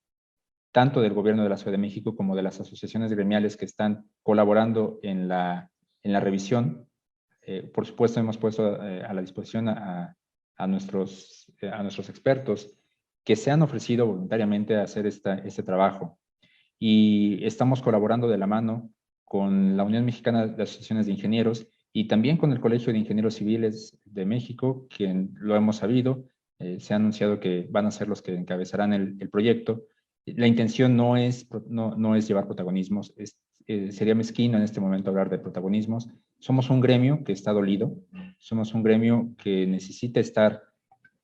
tanto del gobierno de la Ciudad de México como de las asociaciones gremiales que están colaborando en la revisión. Por supuesto, hemos puesto a la disposición a nuestros expertos que se han ofrecido voluntariamente a hacer este trabajo. Y estamos colaborando de la mano con la Unión Mexicana de Asociaciones de Ingenieros y también con el Colegio de Ingenieros Civiles de México, quien lo hemos sabido, se ha anunciado que van a ser los que encabezarán el proyecto. La intención no es llevar protagonismos, sería mezquino en este momento hablar de protagonismos. Somos un gremio que está dolido, somos un gremio que necesita estar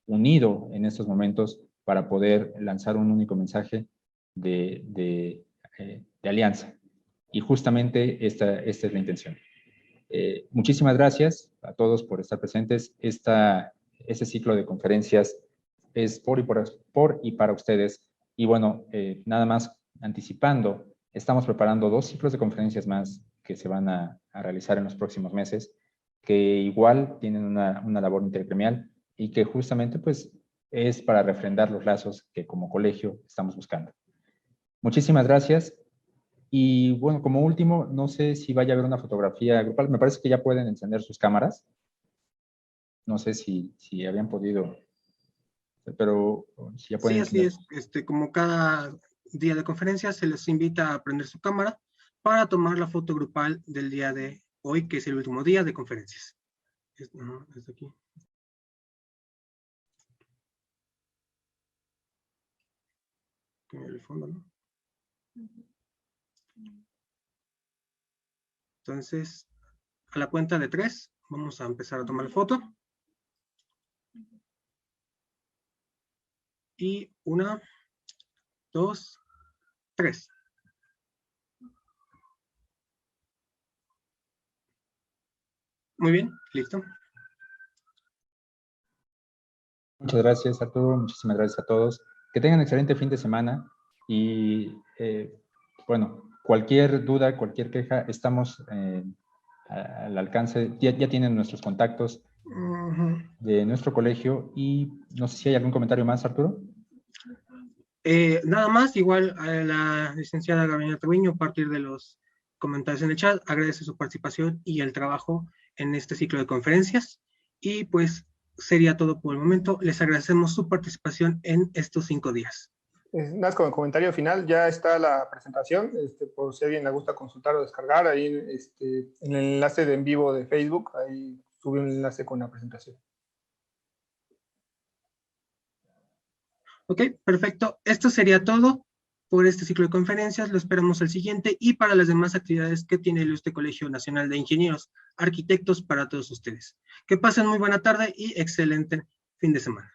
unido en estos momentos para poder lanzar un único mensaje de alianza. Y justamente esta es la intención. Muchísimas gracias a todos por estar presentes. Este ciclo de conferencias es por y para ustedes. Y bueno, nada más anticipando, estamos preparando 2 ciclos de conferencias más que se van a realizar en los próximos meses, que igual tienen una labor intergremial y que justamente pues es para refrendar los lazos que como colegio estamos buscando. Muchísimas gracias. Y bueno, como último, no sé si vaya a haber una fotografía grupal. Me parece que ya pueden encender sus cámaras. No sé si habían podido, pero si ya pueden. Sí, así es. Como cada día de conferencia, se les invita a prender su cámara para tomar la foto grupal del día de hoy, que es el último día de conferencias. Desde aquí. El fondo, ¿no? Entonces, a la cuenta de 3, vamos a empezar a tomar la foto. Y 1, 2, 3. Muy bien, listo. Muchas gracias, Arturo. Muchísimas gracias a todos. Que tengan un excelente fin de semana. Y bueno, cualquier duda, cualquier queja, estamos al alcance. Ya tienen nuestros contactos de nuestro colegio. Y no sé si hay algún comentario más, Arturo. Nada más, igual a la licenciada Gabriela Treviño, a partir de los comentarios en el chat, agradece su participación y el trabajo en este ciclo de conferencias. Y pues sería todo por el momento. Les agradecemos su participación en estos 5 días. Nada, como comentario final, ya está la presentación, por si a alguien le gusta consultar o descargar, ahí en el enlace de en vivo de Facebook, ahí sube un enlace con la presentación. Ok, perfecto. Esto sería todo por este ciclo de conferencias. Lo esperamos al siguiente y para las demás actividades que tiene el Ilustre Colegio Nacional de Ingenieros, Arquitectos para todos ustedes. Que pasen muy buena tarde y excelente fin de semana.